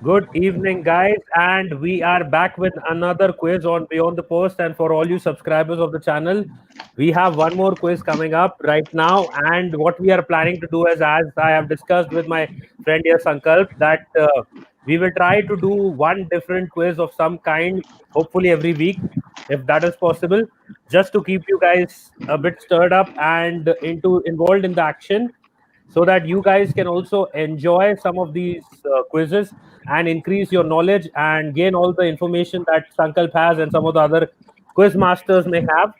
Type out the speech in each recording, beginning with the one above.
Good evening, guys, and we are back with another quiz on Beyond the Post. And for all you subscribers of the channel, we have one more quiz coming up right now. And what we are planning to do is, as I have discussed with my friend here, Sankalp, that we will try to do one different quiz of some kind, hopefully every week, if that is possible, just to keep you guys a bit stirred up and into involved in the action so that you guys can also enjoy some of these quizzes and increase your knowledge and gain all the information that Sankalp has and some of the other quiz masters may have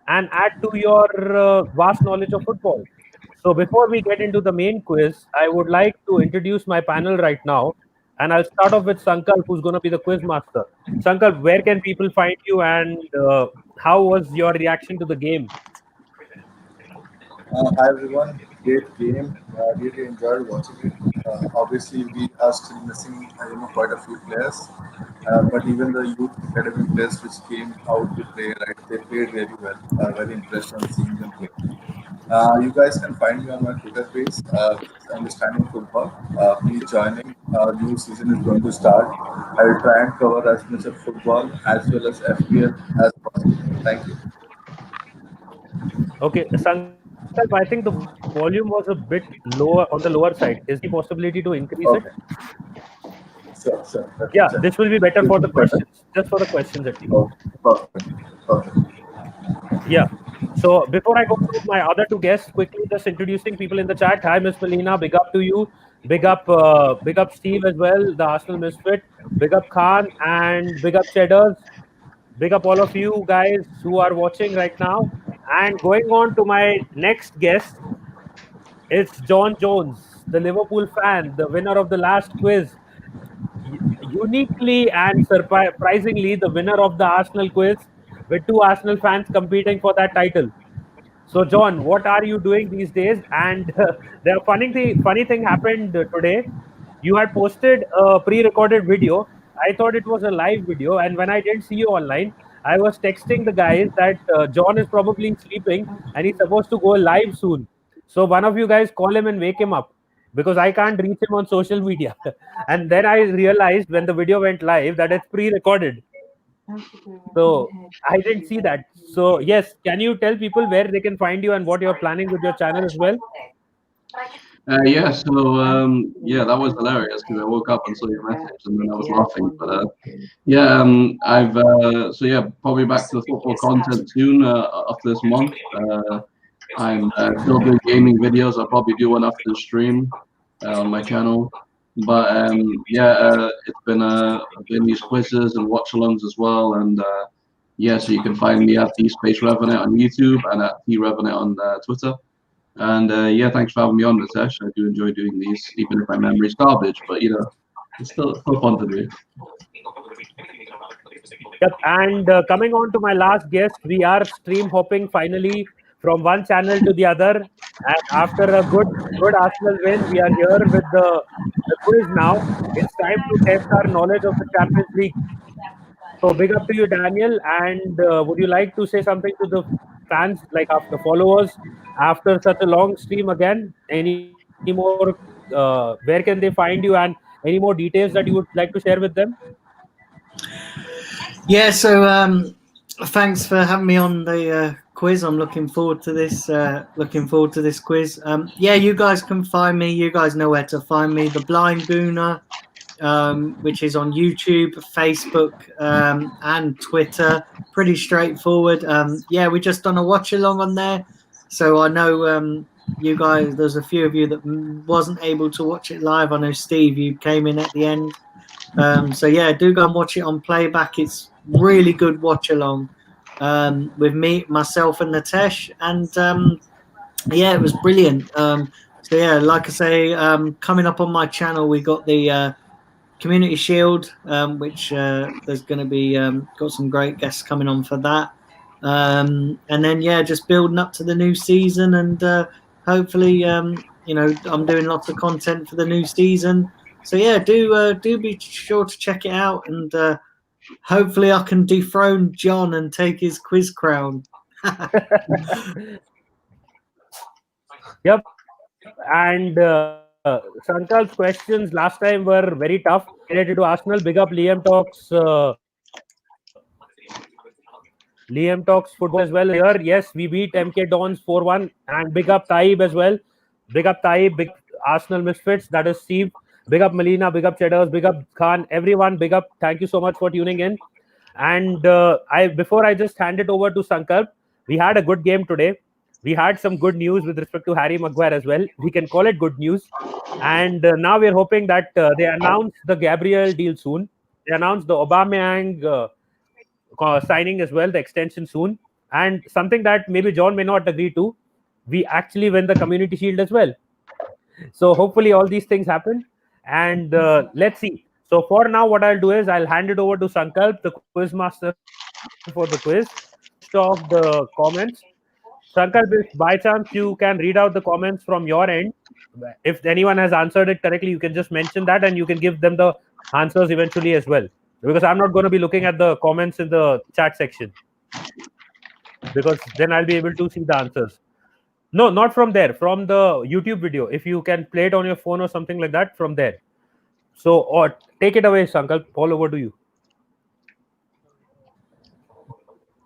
and add to your vast knowledge of football. So before we get into the main quiz, I would like to introduce my panel right now. And I'll start off with Sankalp, who's going to be the quiz master. Sankalp, where can people find you and how was your reaction to the game? Hi everyone, great game. Really enjoyed watching it. Obviously, we are still missing quite a few players, but even the youth academy players which came out to play, right, they played very well. Very impressed on seeing them play. You guys can find me on my Twitter page, which is Understanding Football. Please join in. New season is going to start. I will try and cover as much of football as well as FPL as possible. Thank you. Okay, Sankalp, I think the volume was a bit lower on the lower side. Is there any possibility to increase it? Okay, sure. Let me Yeah, check. this will be better Is for the it better? questions, just for the questions at least. Oh, perfect. Perfect. Yeah. So before I go to my other two guests, quickly just introducing people in the chat. Hi, Miss Melina. Big up to you. Big up Steve as well, the Arsenal misfit. Big up Khan and big up Cheddars. Big up all of you guys who are watching right now. And going on to my next guest, it's John Jones, the Liverpool fan, the winner of the last quiz. Uniquely and surprisingly, the winner of the Arsenal quiz, with two Arsenal fans competing for that title. So, John, what are you doing these days? And the funny thing happened today. You had posted a pre-recorded video. I thought it was a live video, and when I didn't see you online, I was texting the guys that John is probably sleeping and he's supposed to go live soon. So one of you guys call him and wake him up because I can't reach him on social media. And then I realized when the video went live that it's pre-recorded. So I didn't see that. So yes, can you tell people where they can find you and what you're planning with your channel as well? Yeah, that was hilarious because I woke up and saw your message and then I was laughing. But I've probably back to the football content soon after this month. I'm still doing gaming videos. I'll probably do one after the stream on my channel. But it's been these quizzes and watch-alongs as well, and so you can find me at the Space Revenant on YouTube and at the Revenant on Twitter. And thanks for having me on, Nitesh. I do enjoy doing these, even if my memory's garbage. But it's still fun to do. Yep. And coming on to my last guest, we are stream hopping finally from one channel to the other. And after a good Arsenal win, we are here with the quiz now. It's time to test our knowledge of the Champions League. So big up to you, Daniel. And would you like to say something to the fans, like after the followers, after such a long stream again? Any more? Where can they find you, and any more details that you would like to share with them? Yeah, so thanks for having me on the quiz. I'm looking forward to this. Looking forward to this quiz. You guys can find me. You guys know where to find me. The Blind Gooner, which is on YouTube, Facebook, and Twitter. Pretty straightforward. We just done a watch along on there, so I know you guys. There's a few of you that wasn't able to watch it live. I know Steve, you came in at the end. Do go and watch it on playback. It's really good watch along with me, myself, and Nitesh, and it was brilliant. Like I say, coming up on my channel, we got the Community Shield, which there's going to be got some great guests coming on for that, just building up to the new season, and hopefully, I'm doing lots of content for the new season. So do be sure to check it out, and hopefully I can dethrone John and take his quiz crown. Yep, and Sankalp's questions last time were very tough related to Arsenal. Big up Liam Talks. Liam Talks football as well here. Yes, we beat MK Dons 4-1. And big up Taib as well. Big up Taib, big Arsenal Misfits. That is Steve. Big up Melina, big up Cheddars, big up Khan. Everyone, big up. Thank you so much for tuning in. And before I just hand it over to Sankalp, we had a good game today. We had some good news with respect to Harry Maguire as well. We can call it good news. And now we're hoping that they announce the Gabriel deal soon. They announced the Aubameyang signing as well, the extension soon. And something that maybe John may not agree to, we actually win the Community Shield as well. So hopefully all these things happen. And let's see. So for now, what I'll do is I'll hand it over to Sankalp, the quiz master for the quiz, of the comments. Sankalp, if by chance you can read out the comments from your end, if anyone has answered it correctly, you can just mention that and you can give them the answers eventually as well. Because I'm not going to be looking at the comments in the chat section. Because then I'll be able to see the answers. No, not from there, from the YouTube video. If you can play it on your phone or something like that, from there. So, or take it away, Sankalp. All over to you.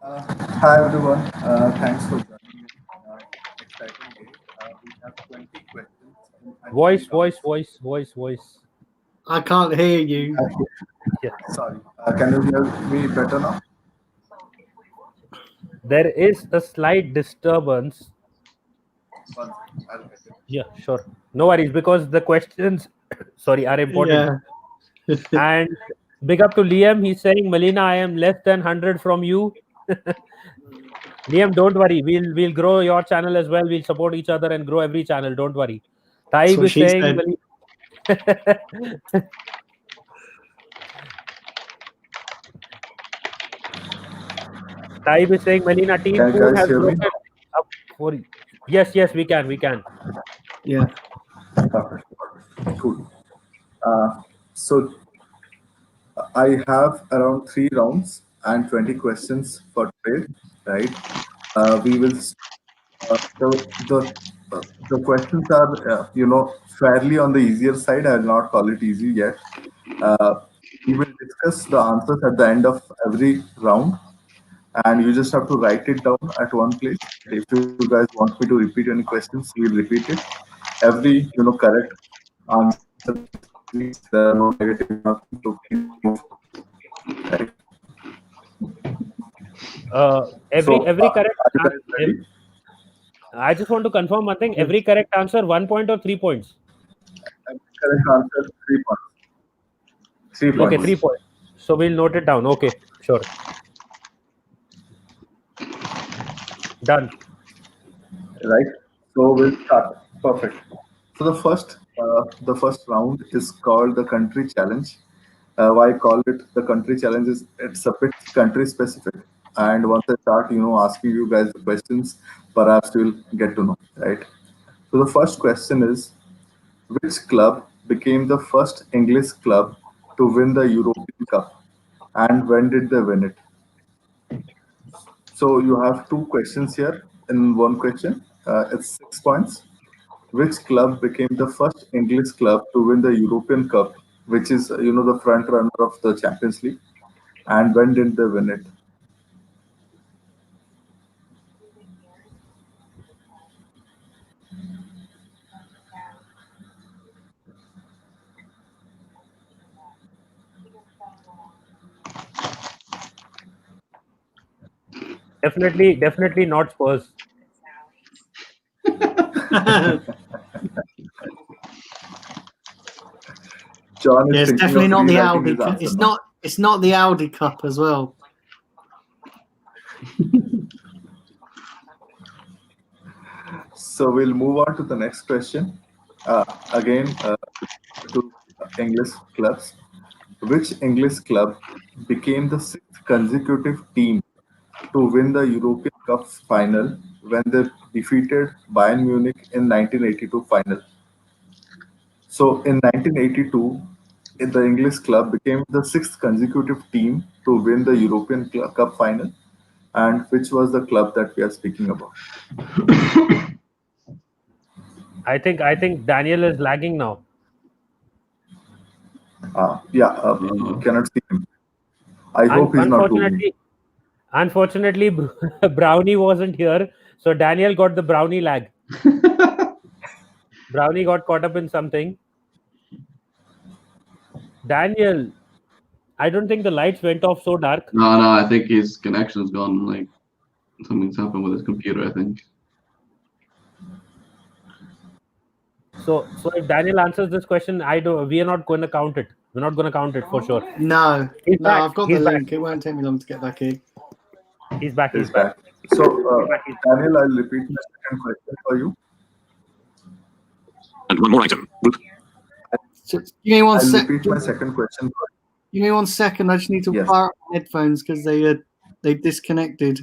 Hi everyone, thanks for joining me. Exciting day. We have 20 questions. Voice. I can't hear you. Yeah. Sorry. Can you hear me better now? There is a slight disturbance. One second, I'll get it. Yeah, sure. No worries, because the questions, sorry, are important. Yeah. And big up to Liam. He's saying, Melina, I am less than 100 from you. Liam, don't worry. We'll grow your channel as well. We'll support each other and grow every channel. Don't worry. Taib is saying, Taib is saying, Melina, team Can you food guys has hear me? broken up for you. Yes, we can. Yeah. Perfect. Cool. So I have around 3 rounds and 20 questions for today, right? We will. The questions are fairly on the easier side. I will not call it easy yet. We will discuss the answers at the end of every round, and you just have to write it down at one place. If you guys want me to repeat any questions, we'll repeat it. Every correct answer means there are no negative, nothing. So please move forward. Right. Every So correct are you guys ready? I just want to confirm one thing. Every correct answer, 1 point or 3 points? Correct answer, 3 points. 3 points. Okay, 3 points. So we'll note it down. Okay, sure. Done. Right. So we'll start. Perfect. So the first round is called the country challenge. Why I call it the country challenge is it's a bit country specific. And once I start, asking you guys the questions, perhaps you'll get to know, right? So the first question is, which club became the first English club to win the European Cup, and when did they win it? So you have 2 questions here in one question. It's 6 points. Which club became the first English club to win the European Cup, which is the front runner of the Champions League, and when did they win it? Definitely not Spurs. John is Yeah, it's thinking definitely of not the rewriting Audi. his answer It's now. not. It's not the Audi Cup as well. So we'll move on to the next question. Again, to English clubs. Which English club became the sixth consecutive team to win the European Cup final when they defeated Bayern Munich in 1982 final? So in 1982, the English club became the sixth consecutive team to win the European Cup final, and which was the club that we are speaking about? I think Daniel is lagging now. You cannot see him. I hope he's not roaming. Unfortunately, Brownie wasn't here, so Daniel got the Brownie lag. Brownie got caught up in something. Daniel, I don't think the lights went off so dark. No, I think his connection's gone. Like something's happened with his computer, I think. So if Daniel answers this question, we are not going to count it. We're not going to count it for sure. No, He's no, back. I've got He's the back. link. It won't take me long to get back in. He's back. He's back. So, Daniel, I'll repeat my second question for you. And one more item. Whoop. So, give me one I'll sec. repeat my second question for you. Give me 1 second. I just need to Yes. fire up my headphones because they disconnected.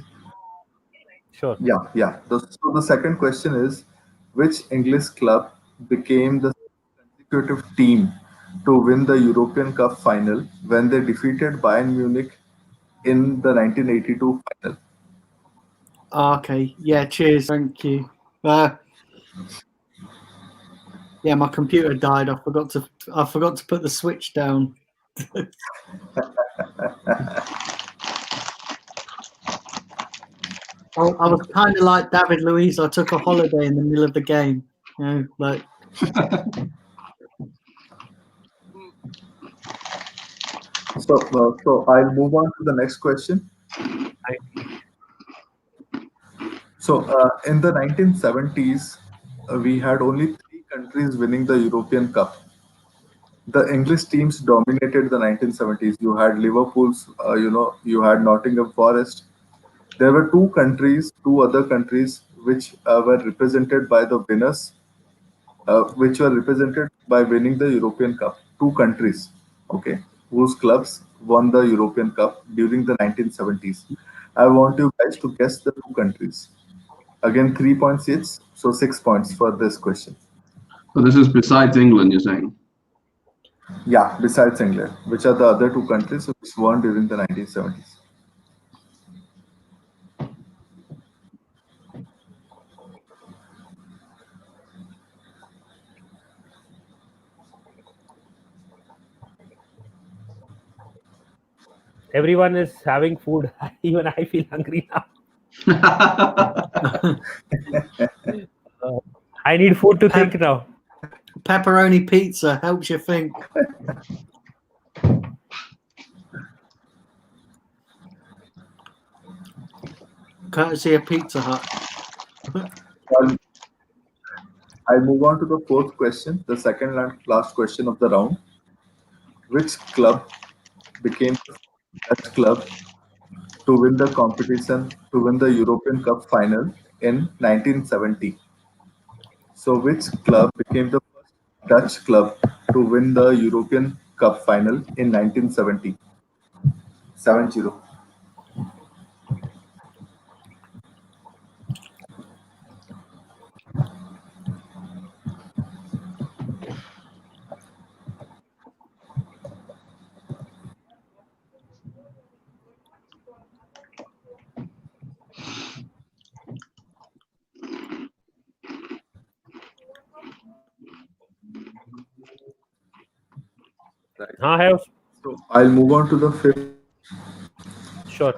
Sure. Yeah. So the second question is, which English club became the consecutive team to win the European Cup final when they defeated Bayern Munich in the 1982 final? Okay. Yeah. Cheers. Thank you. Yeah, my computer died. I forgot to put the switch down. I was kind of like David Luiz. I took a holiday in the middle of the game. You know, like. So I'll move on to the next question. So in the 1970s, we had only 3 countries winning the European Cup. The English teams dominated the 1970s. You had Liverpool's, you had Nottingham Forest. There were two other countries which were represented by the winners, which were represented by winning the European Cup. 2 countries, okay, whose clubs won the European Cup during the 1970s. I want you guys to guess the 2 countries. Again, 3 points each, so 6 points for this question. So this is besides England, you're saying? Yeah, besides England, which are the other 2 countries which won during the 1970s? Everyone is having food. Even I feel hungry now. I need food to think now. Pepperoni pizza helps you think. Courtesy of Pizza Hut. I'll move on to the fourth question, the second and last question of the round. Which club became the first club to win the competition, to win the European Cup final in 1970? So, which club became the first Dutch club to win the European Cup final in 1970? 70. So I'll move on to the fifth. Sure.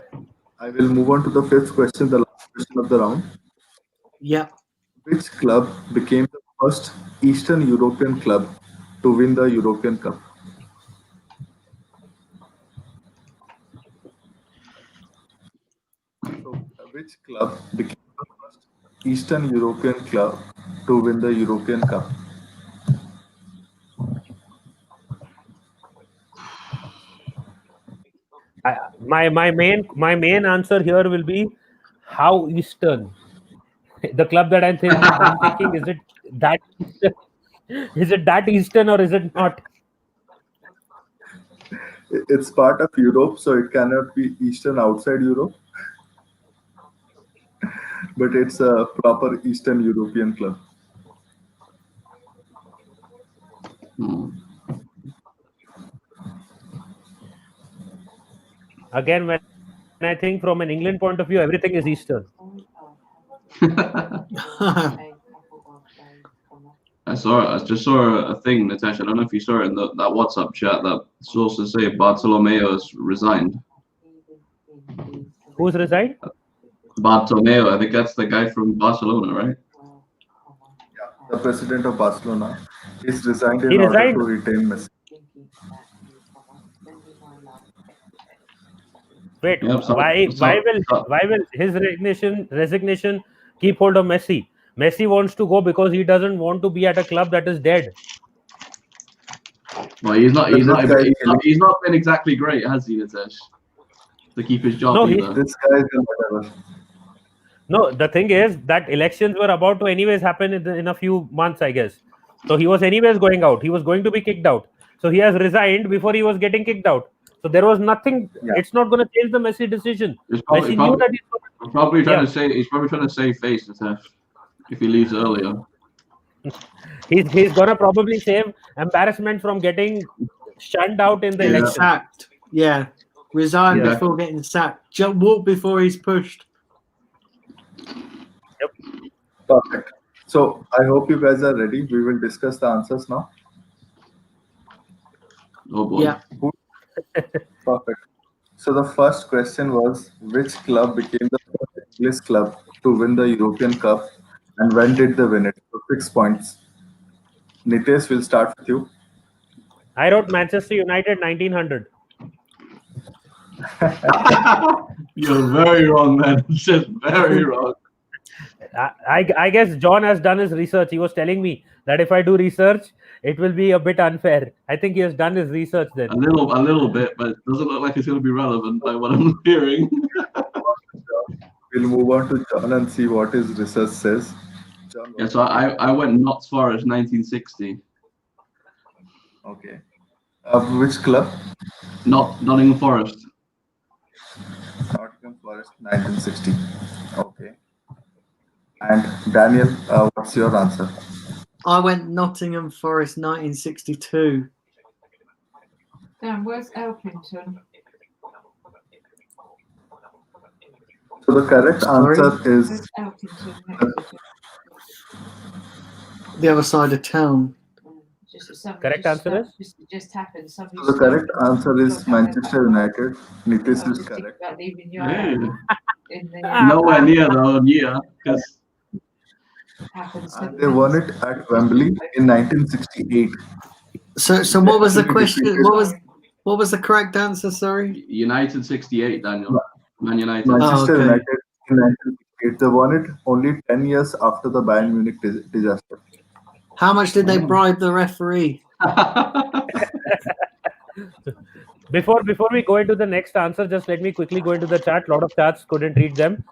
I will move on to the fifth question, the last question of the round. Yeah. Which club became the first Eastern European club to win the European Cup? So, which club became the first Eastern European club to win the European Cup? My main answer here will be how Eastern. The club that I'm thinking, is it that Eastern? Is it that Eastern or is it not? It's part of Europe, so it cannot be Eastern outside Europe. But it's a proper Eastern European club. Again, when I think from an England point of view, everything is Eastern. I saw it. I just saw a thing, Natasha. I don't know if you saw it in that WhatsApp chat. That sources say Bartomeu has resigned. Who's resigned? Bartomeu, I think that's the guy from Barcelona, right? Yeah, the president of Barcelona is resigned He in order resigned. to retain Messi. Wait, Yep, why will his resignation keep hold of Messi? Messi wants to go because he doesn't want to be at a club that is dead. Well, he's not been exactly great, has he, Nitesh? To keep his job No, either. This guy is a whatever. No, the thing is that elections were about to anyways happen in a few months, I guess. So he was anyways going out. He was going to be kicked out. So he has resigned before he was getting kicked out. So there was nothing. Yeah. It's not going to change the Messi decision. He's Messi knew that he's probably trying to save face, Nitesh, if he leaves earlier. he's gonna probably save embarrassment from getting shunned out in the election. Sacked. Yeah. Resign Yeah. before getting sacked. Walk before he's pushed. Perfect. So I hope you guys are ready. We will discuss the answers now. Oh boy. Yeah. Perfect. So the first question was, which club became the first English club to win the European Cup, and when did they win it? So 6 points. Nitesh, will start with you. I wrote Manchester United 1900. You're very wrong, man. Just very wrong. I guess John has done his research. He was telling me that if I do research, it will be a bit unfair. I think he has done his research then. A little bit, but it doesn't look like it's going to be relevant by what I'm hearing. We'll move on to John and see what his research says. John, Yeah, so I went Notts Forest 1960. okay. Which club? Nottingham Forest. Nottingham Forest 1960. Okay. And Daniel, what's your answer? I went Nottingham Forest 1962. Dan, where's Elkington? So the correct answer is Where's Elkington next to? The other side of town. Correct answer is? Just happened. so the correct answer is Manchester United. Nitish is correct. Hey. Nowhere near the own year, because And they won it at Wembley in 1968. So what was the question? What was the correct answer? Sorry. United 68, Daniel. Man United. Manchester okay. United in 1968. They won it only 10 years after the Bayern Munich disaster. How much did they bribe the referee? Before we go into the next answer, just let me quickly go into the chat. A lot of chats, couldn't read them.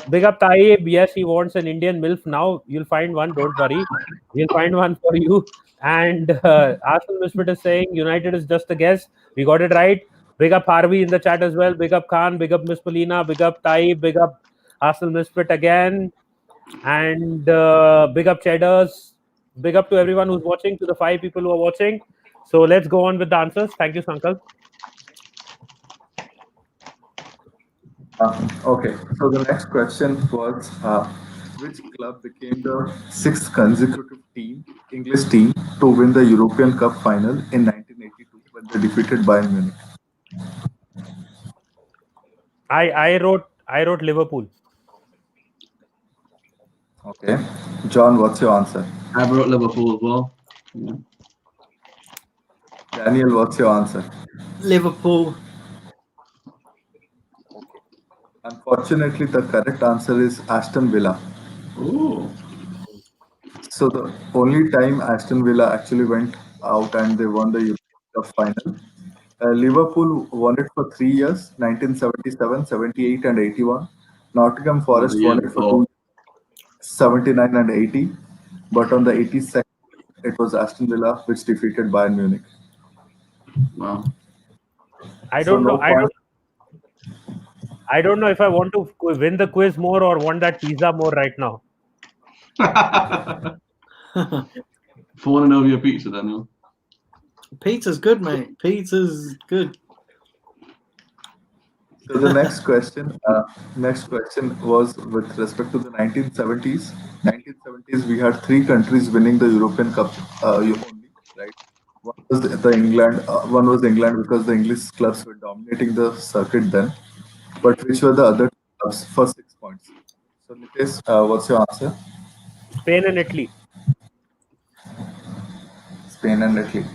Big up Taib. Yes, he wants an Indian MILF now. You'll find one. Don't worry. We'll find one for you. And Arsenal Misfit is saying United is just a guess. We got it right. Big up Harvey in the chat as well. Big up Khan. Big up Miss Polina. Big up Taib. Big up Arsenal Misfit again. And big up Cheddars. Big up to everyone who's watching, to the 5 people who are watching. So let's go on with the answers. Thank you, Sankalp. Okay, so the next question was, which club became the 6th consecutive English team to win the European Cup final in 1982 when they defeated Bayern Munich? I wrote Liverpool. Okay, John, what's your answer? I wrote Liverpool as well. Yeah. Daniel, what's your answer? Liverpool. Unfortunately, the correct answer is Aston Villa. Ooh. So the only time Aston Villa actually went out and they won the European Cup final. Liverpool won it for 3 years, 1977, 78 and 81. Nottingham Forest won it for 2 years, 79 and 80. But on the 82nd, it was Aston Villa which defeated Bayern Munich. Wow. I don't know. I don't know if I want to win the quiz more or want that pizza more right now. Falling over your pizza, Daniel. Pizza's good, mate. Pizza's good. So the next question was with respect to the 1970s. 1970s, we had three countries winning the European Cup only, right? One was England because the English clubs were dominating the circuit then. But which were the other clubs for 6 points? So Nitesh, what's your answer? Spain and Italy. Spain and Italy.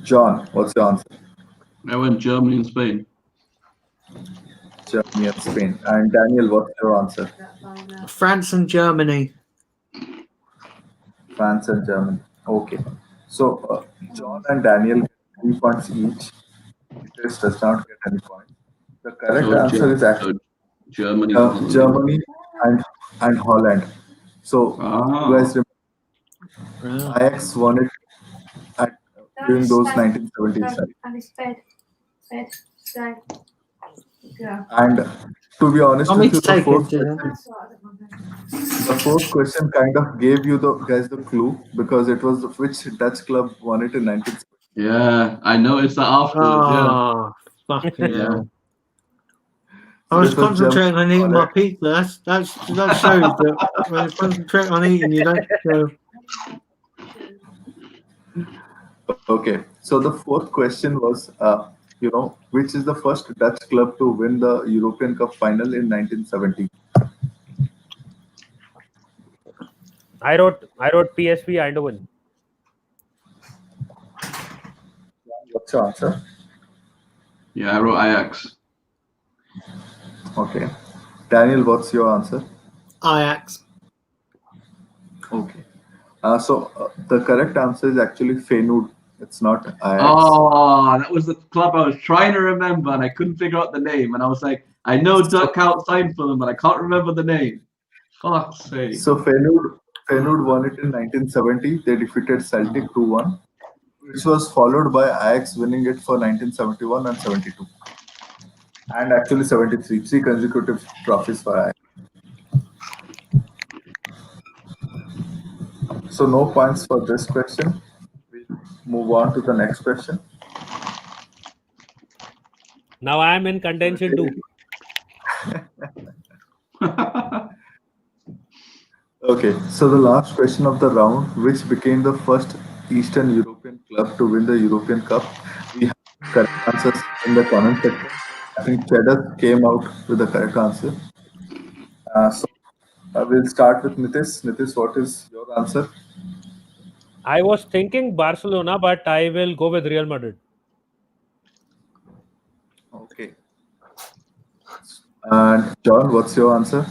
John, what's your answer? I went Germany and Spain. Germany and Spain. And Daniel, what's your answer? France and Germany. France and Germany. Okay. So John and Daniel get 3 points each. Nitesh does not get any points. The correct answer is actually Germany. Germany and Holland. So you guys remember Ajax won it during those 1970s. And it's bed. So, go. And to be honest Want me with you, to take it, Dylan? the fourth question kind of gave you the clue because it was which Dutch club won it in 1970. Yeah, I noticed that afterwards. Oh, fucking Yeah. hell. I was It was concentrating on eating my Correct. pizza. That shows that when you concentrate on eating, you don't go. Okay, so the fourth question was, which is the first Dutch club to win the European Cup final in 1970? I wrote PSV Eindhoven. What's your answer? Yeah, I wrote Ajax. Okay. Daniel, what's your answer? Ajax. Okay. So the correct answer is actually Feyenoord. It's not Ajax. Oh, that was the club I was trying to remember, and I couldn't figure out the name. And I was like, I know Duck outside for them, but I can't remember the name. Fuck's sake. So Feyenoord won it in 1970. They defeated Celtic 2-1, which was followed by Ajax winning it for 1971 and 72. And actually 73. 3 consecutive trophies for Ajax. So no points for this question. We'll move on to the next question. Now I am in contention too. Okay, so the last question of the round, which became the first Eastern European club to win the European Cup? We have correct answers in the comment section. I think Cheddar came out with the correct answer. So we'll start with Nitish. Nitish, what is your answer? I was thinking Barcelona, but I will go with Real Madrid. Okay. And John, what's your answer?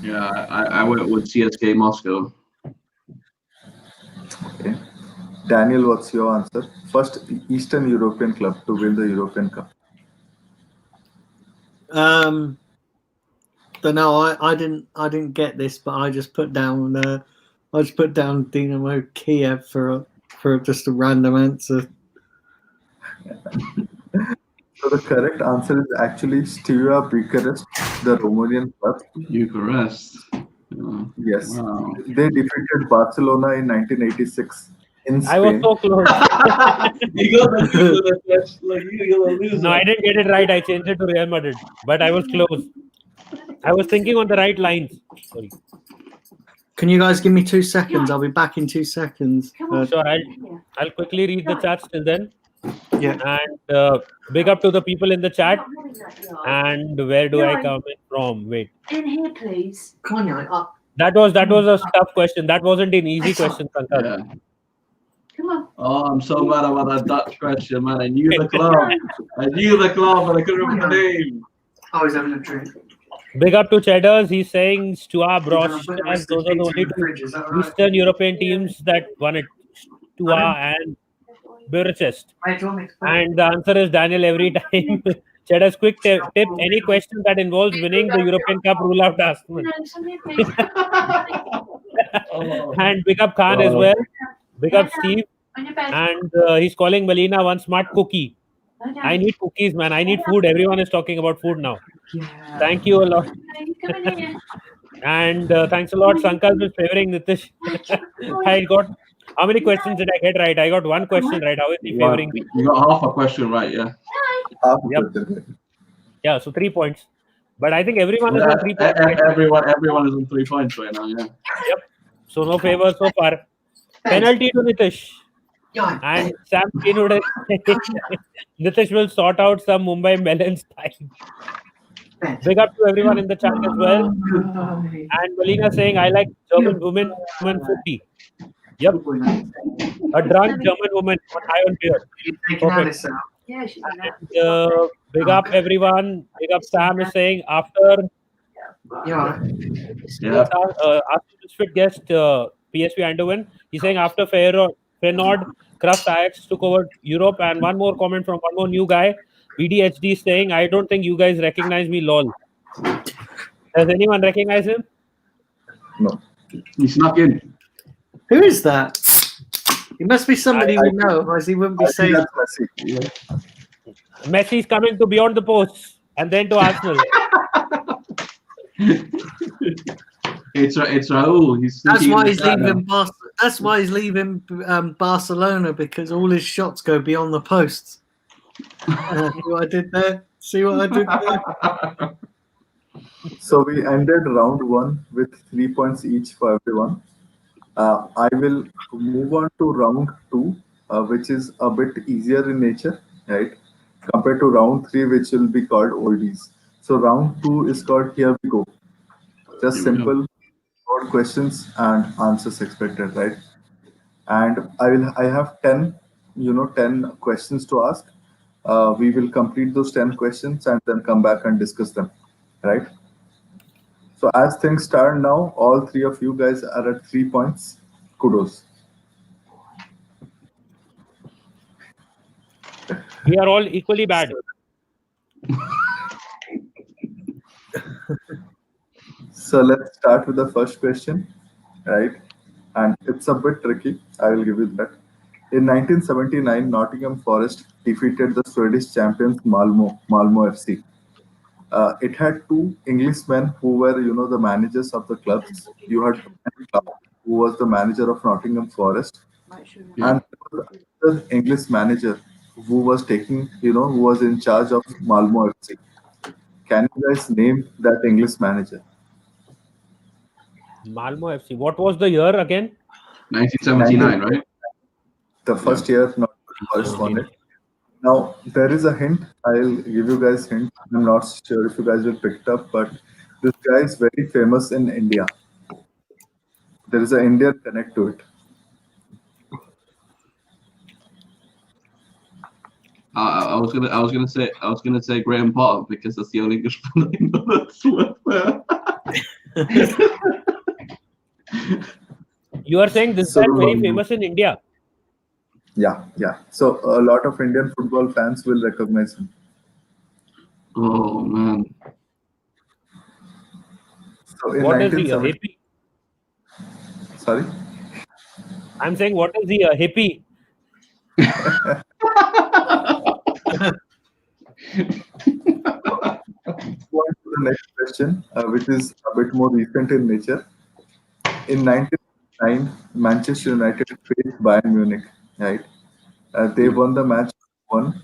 Yeah, I went with CSK Moscow. Okay. Daniel, what's your answer? First Eastern European club to win the European Cup. Don't know. I didn't get this, but I just put down Dynamo Kiev for just a random answer. So the correct answer is actually Steaua Bucharest, the Romanian club. Eucharist. Yeah. Yes. Wow. They defeated Barcelona in 1986 in Spain. I was so close. You got the loser, like you're a loser. No, I didn't get it right. I changed it to Real Madrid, but I was close. I was thinking on the right lines. Sorry. Can you guys give me 2 seconds? I'll be back in 2 seconds. Sure, I'll quickly read the chats till then. Yeah. And big up to the people in the chat. And where do I come in from? Wait. In here, please. Come on, up. That was a tough question. That wasn't an easy question, Sankalp. Yeah. Come on. Oh, I'm so mad about that Dutch question, man. I knew the club. But I couldn't remember the name. I was having a drink. Big up to Cheddars. He's saying Steaua, Brosh. Those are the only two Eastern European teams that won it. Steaua and Bucharest. And the answer is Daniel every time. Cheddars, quick tip. Any question that involves winning the European Cup, rule out Aston. And big up Khan as well. Big up Steve. And he's calling Melina one smart cookie. I need cookies, man. I need food. Everyone is talking about food now. Yeah. Thank you a lot. And thanks a lot. Sankalp is favoring Nitish. I got... How many questions did I get right? I got 1 question right. How is he favoring me? You got half a question right, yeah. Half Yep. question. Yeah, so 3 points. But I think everyone is on 3 points. Right? Everyone is on 3 points right now. Yeah. Yep. So no favor so far. Penalty to Nitish. And Sam Greenwood is Nitish will sort out some Mumbai melons time. Big up to everyone in the chat as well. And Melina saying, I like German women footy. Yep. A drunk German woman on high on beer. Perfect. Yeah, she's And, big up everyone. Big up Sam is saying after after misfit guest PSV Eindhoven, he's saying after Feyenoord Kraft Ajax took over Europe. And one more comment from one more new guy, VDHD, saying, I don't think you guys recognize me, lol. Does anyone recognize him? No. He snuck in. Who is that? He must be somebody we know, otherwise he wouldn't be I think saying. that's Messi. Messi's coming to Beyond the Post and then to Arsenal. It's Raul. That's why he's leaving. That's why he's leaving Barcelona, because all his shots go beyond the posts. See what I did there? See what I did there? So we ended round 1 with 3 points each for everyone. I will move on to round 2, which is a bit easier in nature, right? Compared to round 3, which will be called oldies. So round 2 is called Here We Go. Just simple, short questions and answers expected, right? And I have 10 questions to ask. We will complete those 10 questions and then come back and discuss them, right? So as things stand now, all 3 of you guys are at 3 points. Kudos. We are all equally bad. So let's start with the first question, right? And it's a bit tricky. I will give you that. In 1979, Nottingham Forest defeated the Swedish champions Malmo FC. It had 2 Englishmen who were, the managers of the clubs. You had Clark, who was the manager of Nottingham Forest, and the English manager who was who was in charge of Malmo FC. Can you guys name that English manager? Malmo FC. What was the year again? 1979, right? The first year Nottingham Forest won it. Now, there is a hint. I'll give you guys a hint. I'm not sure if you guys will pick it up, but this guy is very famous in India. There is an Indian connect to it. I was gonna say Graham Potter, because that's the only English I know that's worth there. You are saying this guy is very famous in India? Yeah. So a lot of Indian football fans will recognize him. Oh man. So in What is he, a hippie? Sorry? I'm saying, what is he, a hippie? On to the next question, which is a bit more recent in nature. In 1999, Manchester United faced Bayern Munich, right? They won the match 1.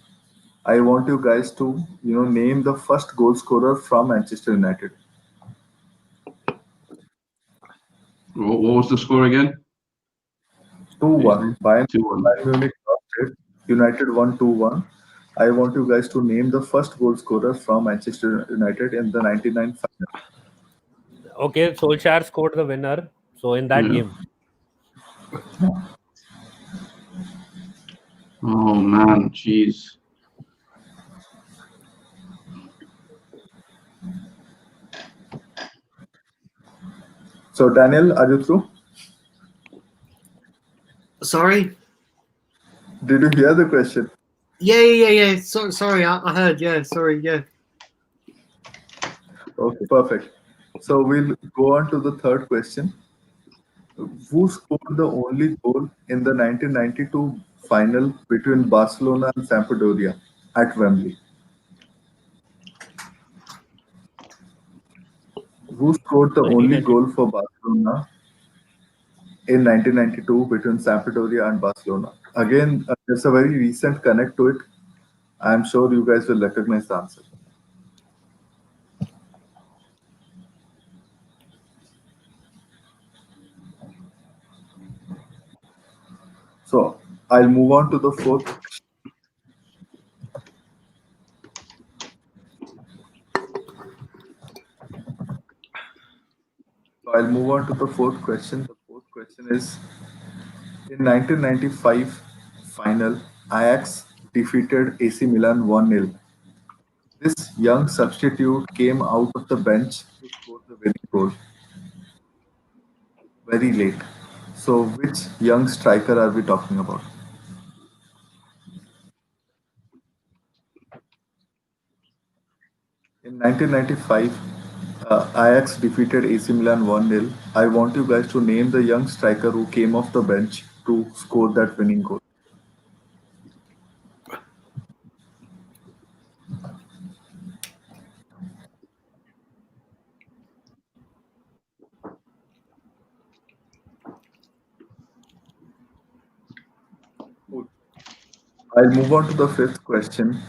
I want you guys to, name the first goal scorer from Manchester United. What was the score again? 2-1. Bayern 2-1. Munich lost it. United won 2-1. I want you guys to name the first goal scorer from Manchester United in the 99 final. Okay, Solskjaer scored the winner. So in that game. Oh man, jeez. So Daniel, are you through? Sorry? Did you hear the question? Yeah. Sorry, I heard. Yeah, sorry, yeah. Okay, perfect. So we'll go on to the third question. Who scored the only goal in the 1992 final between Barcelona and Sampdoria at Wembley? Who scored the only goal for Barcelona in 1992 between Sampdoria and Barcelona? Again, there's a very recent connect to it. I'm sure you guys will recognize the answer. So I'll move on to the fourth question. So I'll move on to the fourth question. The fourth question is: in 1995 final, Ajax defeated AC Milan 1-0. This young substitute came out of the bench to score the winning goal very late. So which young striker are we talking about? In 1995, Ajax defeated AC Milan 1-0. I want you guys to name the young striker who came off the bench to score that winning goal. Cool. I'll move on to the fifth question.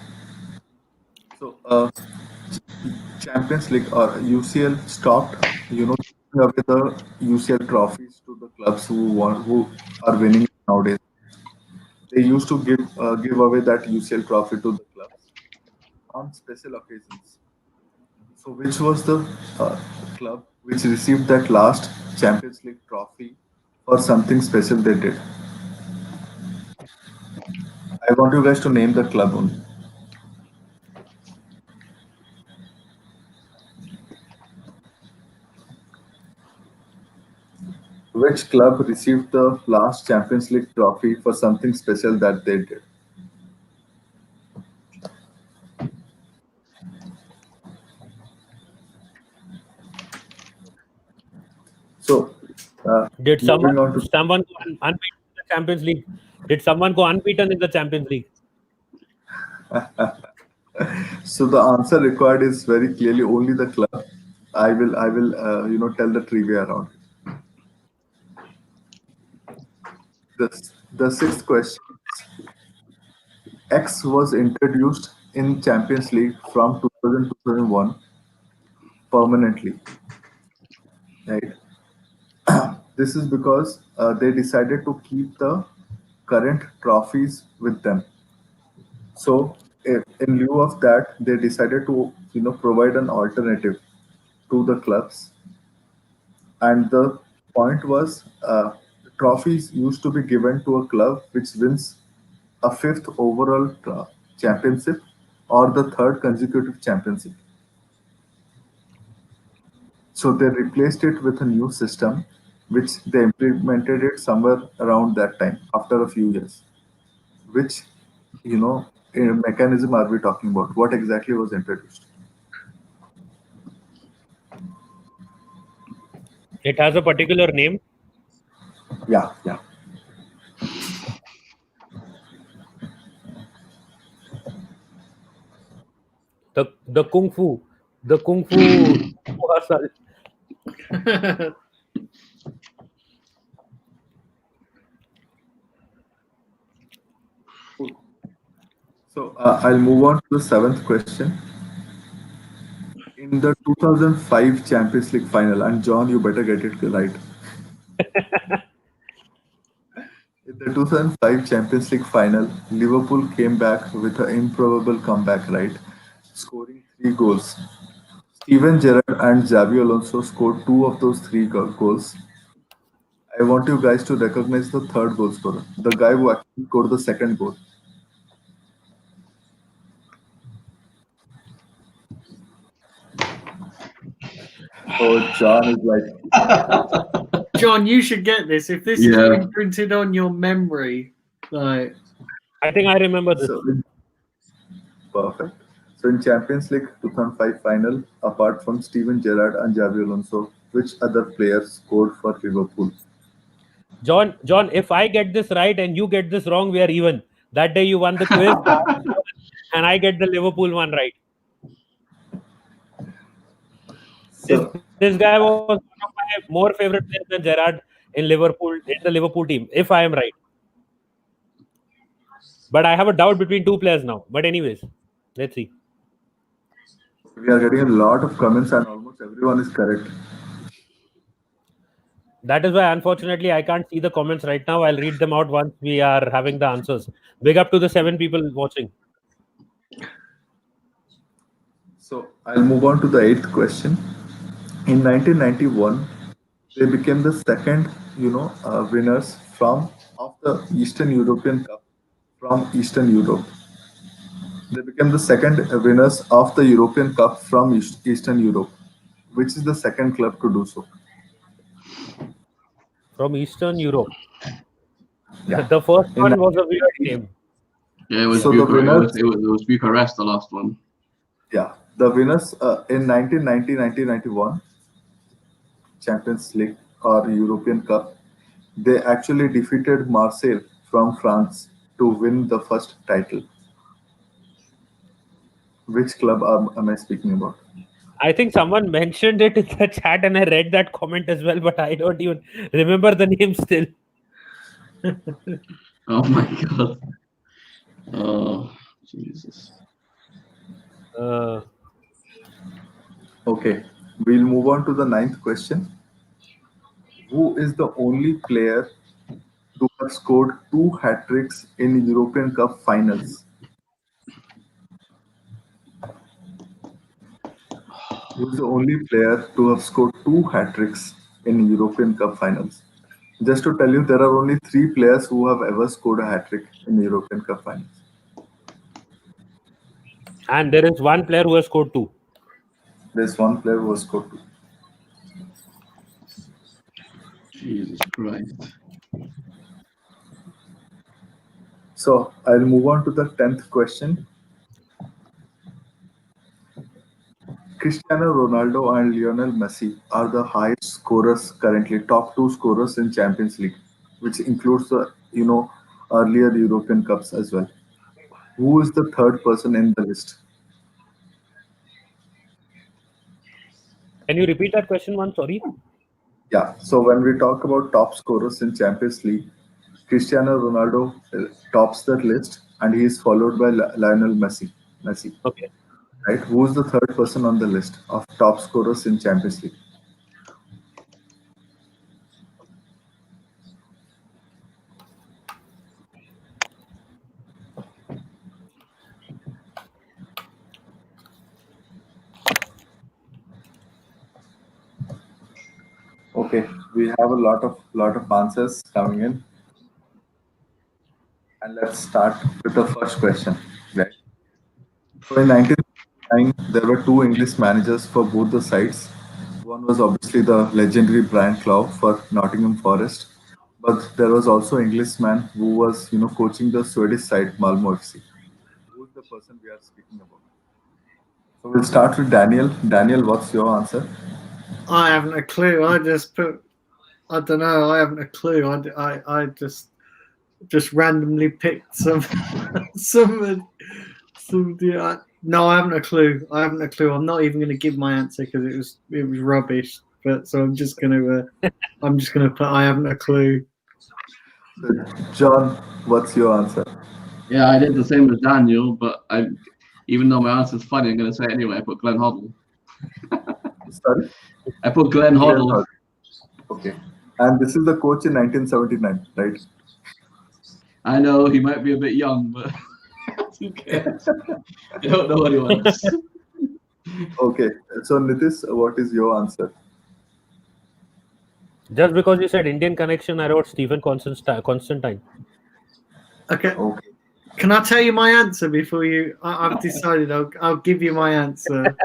So, Champions League or UCL stopped, giving away the UCL trophies to the clubs who are winning nowadays. They used to give away that UCL trophy to the clubs on special occasions. So, which was the uh, club which received that last Champions League trophy for something special they did? I want you guys to name the club only. Which club received the last Champions League trophy for something special that they did? So, Did someone moving on to someone go unbeaten in the Champions League? Did someone go unbeaten in the Champions League? so the answer required is very clearly only the club. I will tell the trivia around it. The sixth question: X was introduced in Champions League from 2000 2001 permanently, right? This is because they decided to keep the current trophies with them. So, in lieu of that, they decided to provide an alternative to the clubs, and the point was trophies used to be given to a club which wins a fifth overall championship or the third consecutive championship. So they replaced it with a new system, which they implemented it somewhere around that time after a few years. Which mechanism are we talking about? What exactly was introduced? It has a particular name. Yeah, yeah. The kung fu rehearsal. Cool. So I'll move on to the seventh question. In the 2005 Champions League final, and John, you better get it right. In the 2005 Champions League final, Liverpool came back with an improbable comeback, right? Scoring three goals. Steven Gerrard and Xavi Alonso scored two of those three goals. I want you guys to recognize the third goal scorer, the guy who actually scored the second goal. So John is like, John, you should get this. If this is Yeah. imprinted on your memory, like I think I remember this. so perfect. So in Champions League 2005 final, apart from Steven Gerrard and Xavi Alonso, which other players scored for Liverpool? John, if I get this right and you get this wrong, we are even. That day you won the quiz, and I get the Liverpool one right. This So this guy was one of my more favorite players than Gerrard in the Liverpool team, if I am right. But I have a doubt between two players now. But anyways, let's see. we are getting a lot of comments and almost everyone is correct. That is why, unfortunately, I can't see the comments right now. I'll read them out once we are having the answers. Big up to the 7 people watching. So I'll move on to the eighth question. In 1991, they became the second, winners from of the Eastern European Cup from Eastern Europe. They became the second winners of the European Cup from Eastern Europe, which is the second club to do so. From Eastern Europe. Yeah. The first In one was a weird name. Yeah, it was So the Bucharest. winners, It was Bucharest, the last one. yeah, the winners in 1990-1991 Champions League or European Cup, they actually defeated Marseille from France to win the first title. Which club am I speaking about? I think someone mentioned it in the chat and I read that comment as well, but I don't even remember the name still. Oh my god. Oh, Jesus. Okay, we'll move on to the ninth question. Who is the only player to have scored two hat tricks in European Cup finals? Who is the only player to have scored two hat tricks in European Cup finals? Just to tell you, there are only three players who have ever scored a hat trick in European Cup finals. And there is one player who has scored two. There's one player who has scored two. Jesus Christ. So I'll move on to the 10th question. Cristiano Ronaldo and Lionel Messi are the highest scorers currently, top two scorers in Champions League, which includes the earlier European Cups as well. Who is the third person in the list? Can you repeat that question once? Sorry. Yeah. So when we talk about top scorers in Champions League, Cristiano Ronaldo tops that list, and he is followed by Lionel Messi. Okay. Right? Who is the third person on the list of top scorers in Champions League? Okay, we have a lot of answers coming in, and let's start with the first question. Right. So in 1999, there were two English managers for both the sides. One was obviously the legendary Brian Clough for Nottingham Forest, but there was also an Englishman who was, coaching the Swedish side Malmo FC. Who is the person we are speaking about? So we'll start with Daniel. Daniel, what's your answer? I haven't a clue. I just put. I don't know. I haven't a clue. I just randomly picked some. Yeah. No, I haven't a clue. I'm not even going to give my answer because it was rubbish. But so I'm just going to put. I haven't a clue. John, what's your answer? Yeah, I did the same as Daniel, but even though my answer's funny, I'm going to say it anyway. I put Glenn Hoddle. Sorry? I put Glenn Hoddle. Okay. And this is the coach in 1979, right? I know he might be a bit young, but who cares? I don't know anyone else. Okay. So Nitish, what is your answer? Just because you said Indian connection, I wrote Stephen Constantine. Okay. Can I tell you my answer before you? I've decided I'll give you my answer.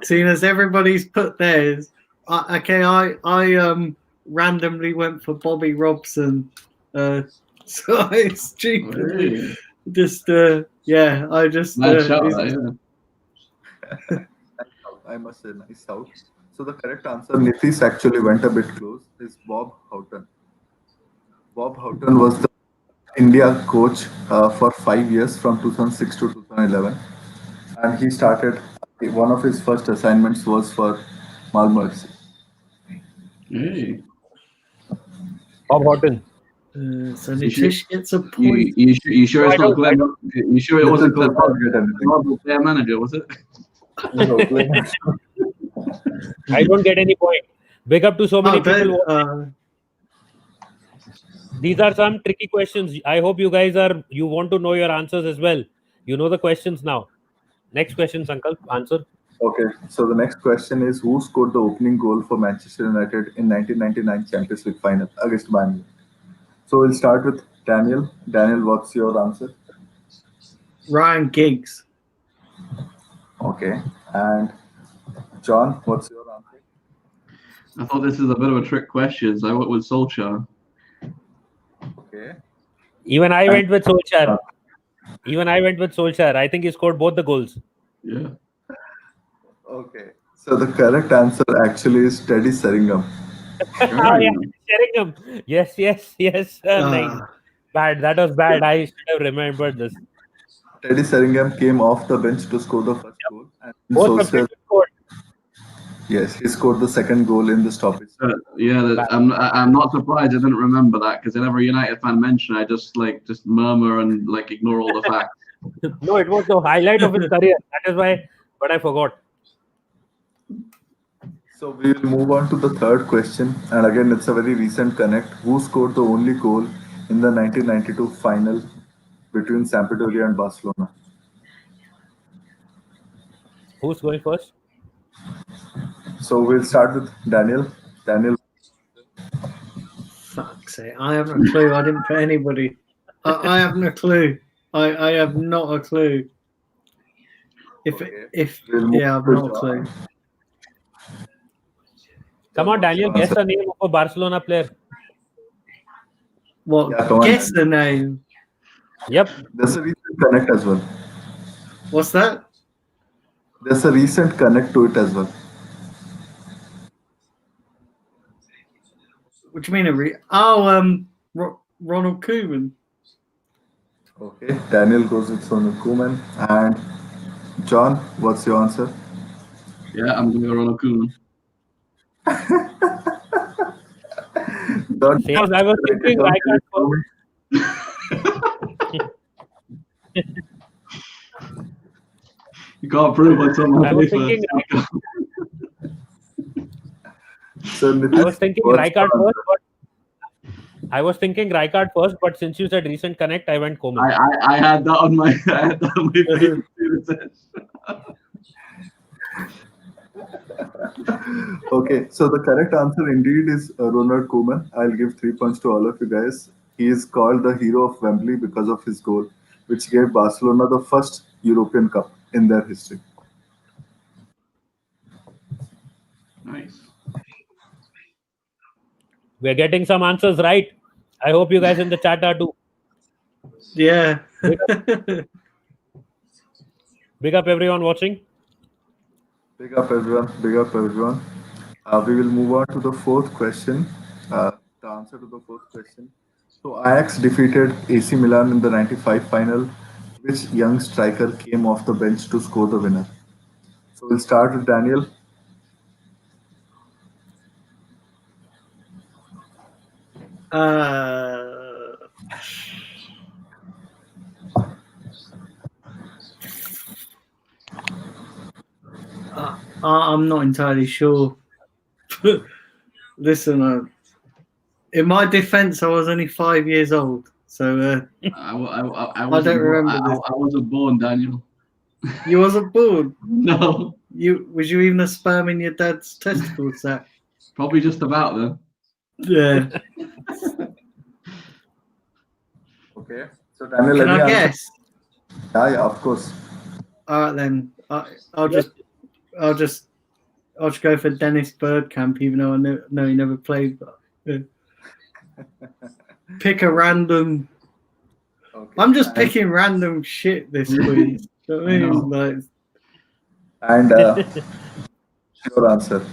Seeing as everybody's put theirs, I randomly went for Bobby Robson. So I stupidly just yeah, I just Nice shout, yeah. I must say, nice shout. So the correct answer, Nitish actually went a bit close, is Bob Houghton. Bob Houghton was the India coach for 5 years from 2006 to 2011. And he started, one of his first assignments was for Malmo FC. Hey. Bob Houghton. So Nitish gets a point. You sure it's not Glenn? You sure it wasn't Glenn Hoddle? Player manager, was it? No, I don't get any point. Big up to so many people. don't, These are some tricky questions. I hope you guys you want to know your answers as well. You know the questions now. Next question, Sankalp, answer. Okay, so the next question is who scored the opening goal for Manchester United in 1999 Champions League final against Man U? So we'll start with Daniel. Daniel, what's your answer? Ryan Giggs. Okay, and John, what's your answer? I thought this is a bit of a trick question, so I went with Solskjaer. Okay. Even I went with Solskjaer. I think he scored both the goals. Yeah. Okay. So the correct answer actually is Teddy Sheringham. Yeah, Sheringham. Yes. Nice. Bad. That was bad. I should have remembered this. Teddy Sheringham came off the bench to score the first goal. And Both Solskjaer, substitute scored. yes, he scored the second goal in the stoppage. I'm not surprised I didn't remember that because whenever a United fan mentioned, I just murmur and ignore all the facts. No, it was the highlight of his career. That is why, but I forgot. So we will move on to the third question, and again it's a very recent connect. Who scored the only goal in the 1992 final between Sampdoria and Barcelona? Who's going first? So we'll start with Daniel. Daniel. Fuck's sake. I haven't a clue. I didn't put anybody. I haven't a clue. I have not a clue. I've not a clue. Come on, Daniel, guess the name of a Barcelona player. What? Yeah, guess the name. Yep. There's a recent connect as well. What's that? There's a recent connect to it as well. What do you mean Ronald Koeman. Okay, Daniel goes with Ronald Koeman. And John, what's your answer? Yeah, I'm going to Ronald Koeman. I was thinking Rijkaard first. You can't prove what's on my I was paper. I was thinking Rijkaard first, but since you said recent connect, I went Koeman. I had that on my paper. Okay, so the correct answer indeed is Ronald Koeman. I'll give 3 points to all of you guys. He is called the hero of Wembley because of his goal, which gave Barcelona the first European Cup in their history. Nice. We're getting some answers right. I hope you guys in the chat are too. Yeah. Big up everyone watching. Big up everyone. Big up everyone. We will move on to the fourth question. The answer to the fourth question. So Ajax defeated AC Milan in the 95 final. Which young striker came off the bench to score the winner? So we'll start with Daniel. I'm not entirely sure. Listen, in my defense, I was only 5 years old, so I don't remember this. I wasn't born, Daniel. You wasn't born? No. Was you even a sperm in your dad's testicles, Zach? Probably just about then. Yeah. Okay. So Daniel, can I guess? Yeah, of course. All right then. I'll just go for Dennis Bergkamp, even though I know he never played. But pick a random. Okay. I'm just picking random shit this week. You know what I mean? And your answer.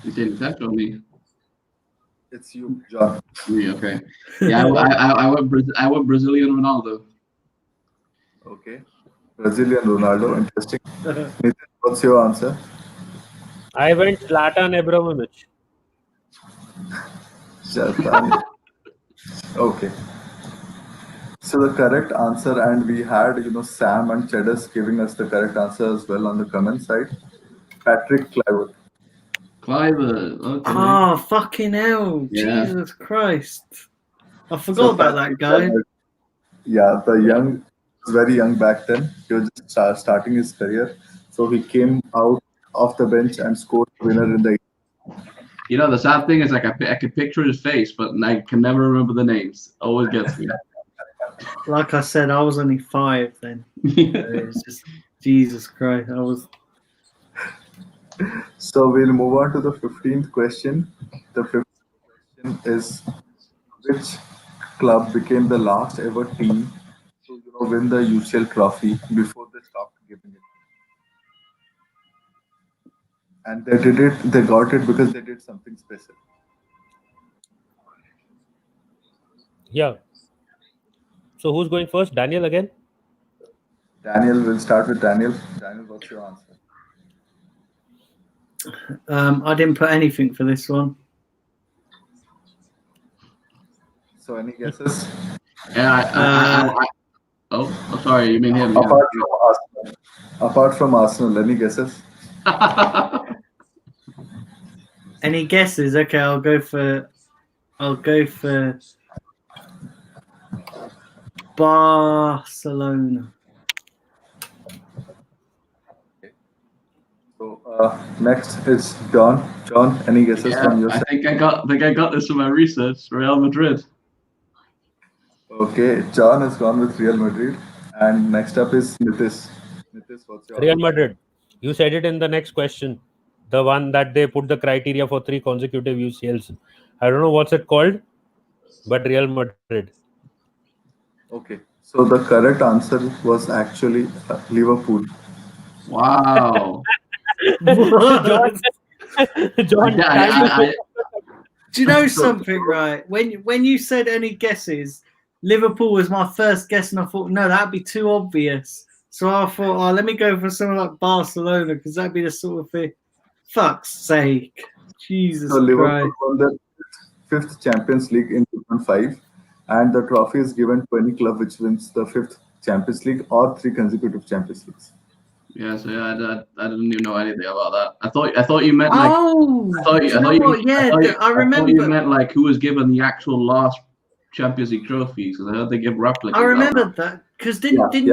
You didn't touch on me. It's you, John. Me, okay. Yeah, I went Brazilian Ronaldo. Okay. Brazilian Ronaldo, interesting. Nitin, what's your answer? I went Zlatan Ibrahimovic. Zlatan. Okay. So the correct answer, and we had Sam and Cheddars giving us the correct answer as well on the comment side. Patrick Kluivert. Clivert. Okay. Oh, fucking hell. Yeah. Jesus Christ. I So forgot about that guy. Yeah, very young back then. He was just starting his career. So he came out off the bench and scored the winner in the. You know, the sad thing is, like, I can picture his face, but I can never remember the names. Always gets me. Like I said, I was only 5 then. It's just Jesus Christ. I was. So we'll move on to the 15th question. The 15th question is, which club became the last ever team to win the UCL trophy before they stopped giving it? And they did it. They got it because they did something special. Yeah. So who's going first? Daniel again? Daniel, will start with Daniel. Daniel, what's your answer? I didn't put anything for this one. So any guesses? Yeah, oh, sorry, you mean him? Yeah. Apart from Arsenal, any guesses? Any guesses? Okay, I'll go for Barcelona. So next is John. John, any guesses from your I side? think I got this from my research. Real Madrid. Okay, John has gone with Real Madrid. And next up is Nitish. Nitish, what's your Real answer? Madrid. You said it in the next question. The one that they put the criteria for 3 consecutive UCLs. I don't know what's it called, but Real Madrid. Okay, so the correct answer was actually Liverpool. Wow. John, John, Do you know something, right? When you said any guesses, Liverpool was my first guess, and I thought, no, that'd be too obvious. So I thought, oh, let me go for something like Barcelona, because that'd be the sort of thing. Fuck's sake. Jesus So Liverpool Christ. won the 5th Champions League in 2005, and the trophy is given to any club which wins the 5th Champions League or 3 consecutive Champions Leagues. Yeah, so yeah, I didn't even know anything about that. I thought you meant like. Oh, I thought you know what? Yeah, I remember. I thought you meant like who was given the actual last Champions League trophies, because I heard they give replicas. I remember that because didn't they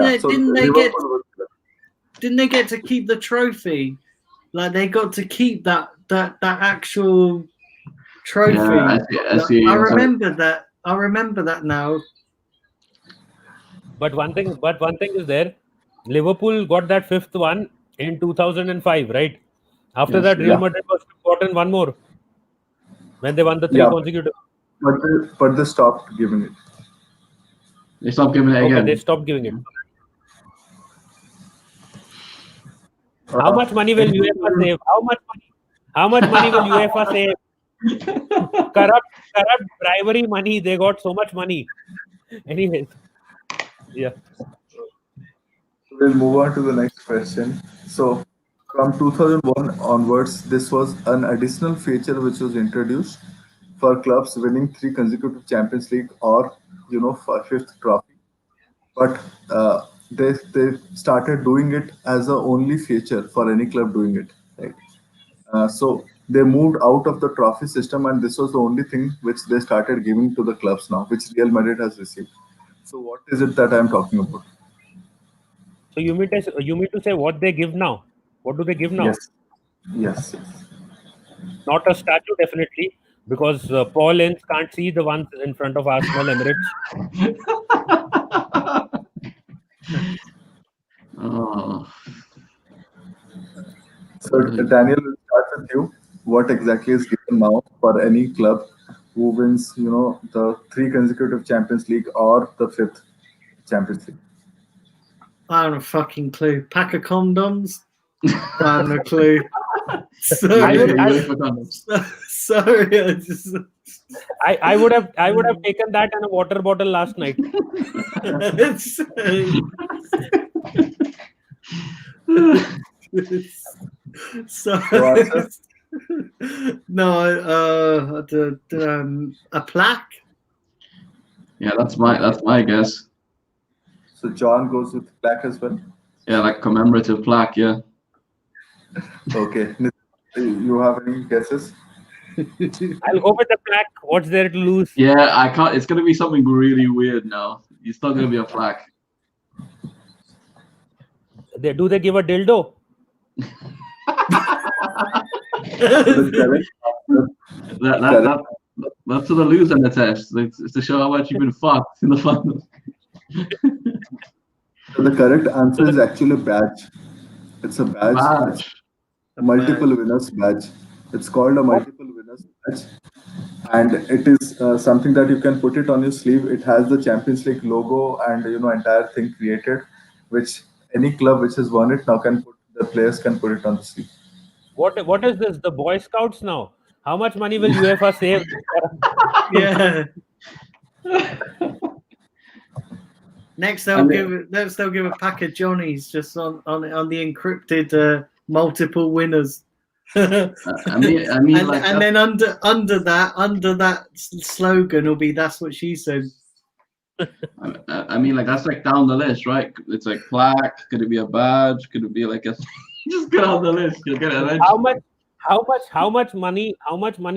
get to keep the trophy? Like they got to keep that actual trophy. Yeah, I see. I remember that. I remember that now. But one thing is there. Liverpool got that 5th one in 2005, right? After that, Real Madrid was gotten one more when they won the 3 consecutive. But they stopped giving it. They stopped giving it again. Okay, they stopped giving it. How much money will UEFA save? How much money will UEFA save? Corrupt bribery money. They got so much money. Anyways, yeah. We'll move on to the next question. So, from 2001 onwards, this was an additional feature which was introduced for clubs winning 3 consecutive Champions League or for 5th trophy. But they started doing it as a only feature for any club doing it. Right? So they moved out of the trophy system, and this was the only thing which they started giving to the clubs now, which Real Madrid has received. So what is it that I am talking about? So you mean to say what they give now? What do they give now? Yes. Not a statue, definitely, because Paul Ince can't see the ones in front of Arsenal Emirates. Oh. So Daniel, will start with you. What exactly is given now for any club who wins, the 3 consecutive Champions League or the 5th Champions League? I have a fucking clue. Pack of condoms? I have no clue. Sorry. I would have taken that in a water bottle last night. No, a plaque. Yeah, that's my guess. So John goes with plaque as well. Yeah, like commemorative plaque. Yeah. Okay. You have any guesses? I'll go with the flag. What's there to lose? Yeah, I can't. It's gonna be something really weird now. It's not gonna be a flag. Do they give a dildo? The correct That's to the loser in the test. It's to show how much you've been fucked in the finals. The correct answer is actually a badge. It's a badge. Badge. Multiple winners badge. It's called a multiple winners badge, and it is something that you can put it on your sleeve. It has the Champions League logo and entire thing created, which any club which has won it now can put the players can put it on the sleeve. What is this? The Boy Scouts now? How much money will UEFA save? Yeah. Next they'll give a pack of Johnnies just on the encrypted multiple winners. I mean, and, like, and then under that slogan will be "That's what she said." I mean, like that's like down the list, right? It's like plaque. Could it be a badge? Could it be like a? Just get on the list. You'll get it eventually. How much money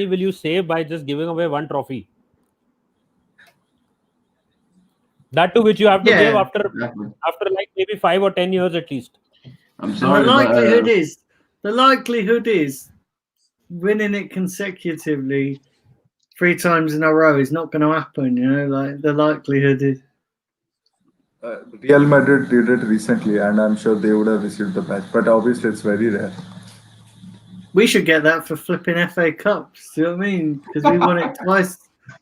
will you save by just giving away one trophy? That too, which you have to give after like maybe 5 or 10 years at least. I'm sorry. The likelihood is winning it consecutively 3 times in a row is not going to happen. Like the likelihood is. Real Madrid did it recently, and I'm sure they would have received the badge. But obviously, it's very rare. We should get that for flipping FA Cups. Do you know what I mean? Because we won it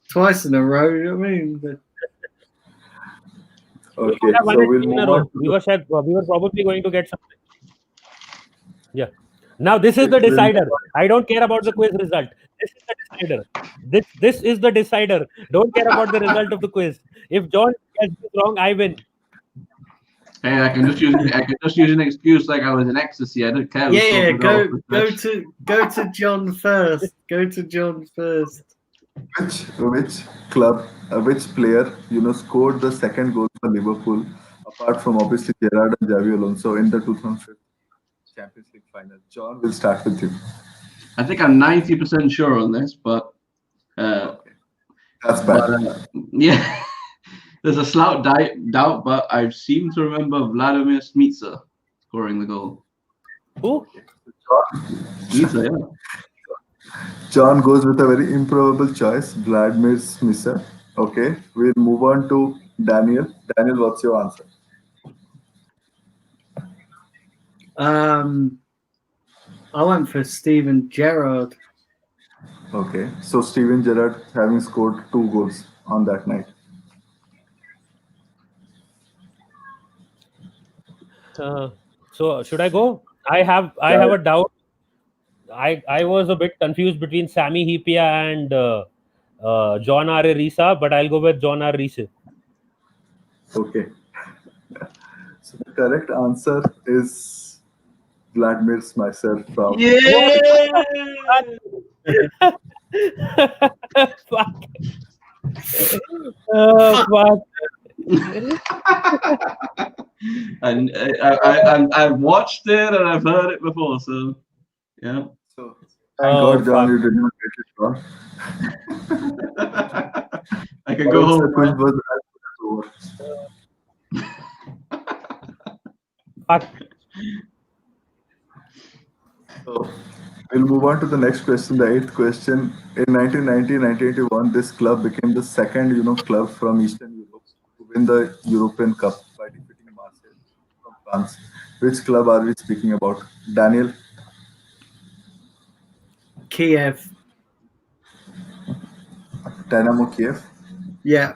twice in a row. You know what I mean? But... Okay, so we'll move on. We were probably going to get something. Yeah. Now this is the decider. I don't care about the quiz result. This is the decider. This is the decider. Don't care about the result of the quiz. If John gets this wrong, I win. Hey, I can just use an excuse like I was in ecstasy. I don't care. Yeah, go to John first. Go to John first. Which club, which player, scored the second goal for Liverpool, apart from obviously Gerrard and Xavi Alonso in the 2005 Champions League final? John, will start with you. I think I'm 90% sure on this, but okay. That's bad. Yeah, there's a slight doubt, but I seem to remember Vladimir Smica scoring the goal. Who? Smica, yeah. John goes with a very improbable choice, Vladimir Smica. Okay, we'll move on to Daniel. Daniel, what's your answer? I went for Steven Gerrard. Okay, so Steven Gerrard having scored 2 goals on that night. So should I go? I have a doubt. I was a bit confused between Sami Hyypiä and John R. Riisa, but I'll go with John R. Riisa. Okay. So the correct answer is Vladimir Smica from. Yeah. Fuck. Fuck. And I've watched it and I've heard it before, so yeah. So thank God, John, you did not get it wrong. I can go home. Fuck. So we'll move on to the next question, the 8th question. In 1990-1981, this club became the second, club from Eastern Europe to win the European Cup by defeating Marseille from France. Which club are we speaking about? Daniel? Kiev. Dynamo Kiev? Yeah.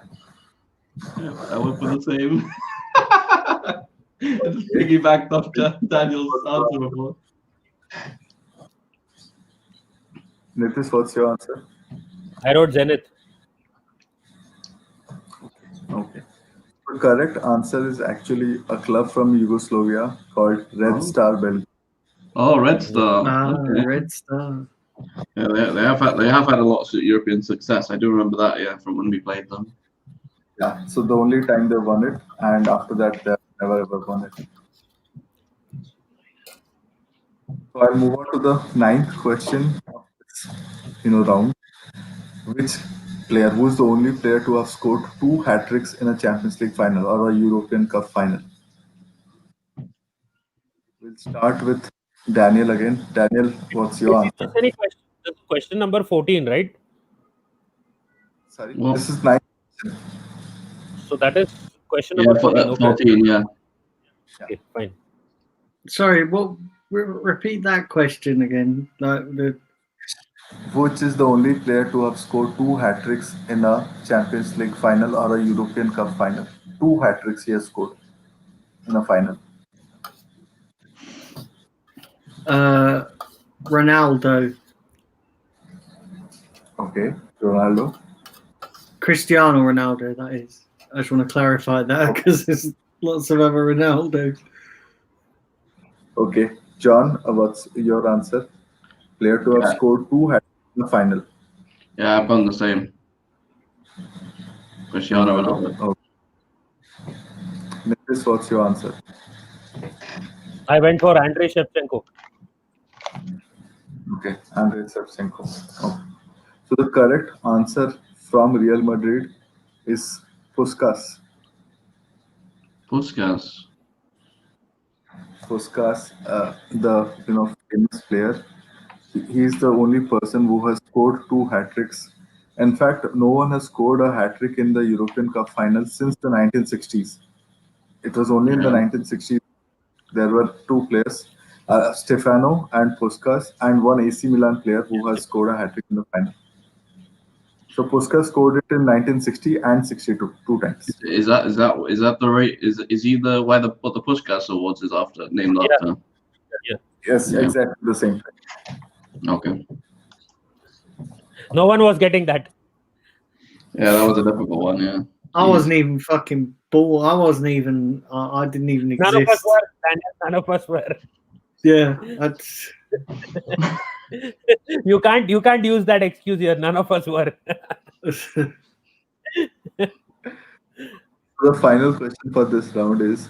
I went for the same. I just piggybacked off Daniel's answer before. Nitish, what's your answer? I wrote Zenit. Okay. The correct answer is actually a club from Yugoslavia called Red Star Belgrade. Oh, Red Star. Okay. Red Star. Yeah, they have had a lot of European success. I do remember that, yeah, from when we played them. Yeah, so the only time they won it, and after that, they never ever won it. So I'll move on to the ninth question of this, round. Which player, who is the only player to have scored 2 hat-tricks in a Champions League final or a European Cup final? We'll start with Daniel again. Daniel, what's your Is this answer? any question? This is question number 14, right? Sorry, Well, this is 9. So that is question yeah, number 14. Okay. 14, yeah. Okay, fine. Sorry, what? Repeat that question again. Which is the only player to have scored 2 hat-tricks in a Champions League final or a European Cup final? 2 hat-tricks he has scored in a final. Ronaldo, Okay, Ronaldo. Cristiano Ronaldo. That is. I just want to clarify that because there's lots of other Ronaldo. Okay, John, what's your answer? Player to have Yeah. scored 2 hat-tricks in the final. Yeah, I've gone the same. Cristiano Ronaldo. Oh. Nicholas, what's your answer? I went for Andrei Shevchenko. Okay, Andrei Shevchenko. Okay. So the correct answer from Real Madrid is Puskas. Puskas. Puskas, the famous player. He is the only person who has scored 2 hat-tricks. In fact, no one has scored a hat-trick in the European Cup final since the 1960s. It was only in the Yeah. 1960s there were 2 players, Stefano and Puskas, and one AC Milan player who has scored a hat-trick in the final. So Puskas scored it in 1960 and 62, 2 times. Is that the right? Is he the why what the Puskas Awards is after named Yeah. after? Yes, Yeah. exactly the same thing. Okay. No one was getting that. Yeah, that was a difficult one. Yeah. I wasn't even fucking born. I wasn't even. I didn't even exist. None of us were. Daniel, none of us were. Yeah, that's. You can't use that excuse here. None of us were. The final question for this round is,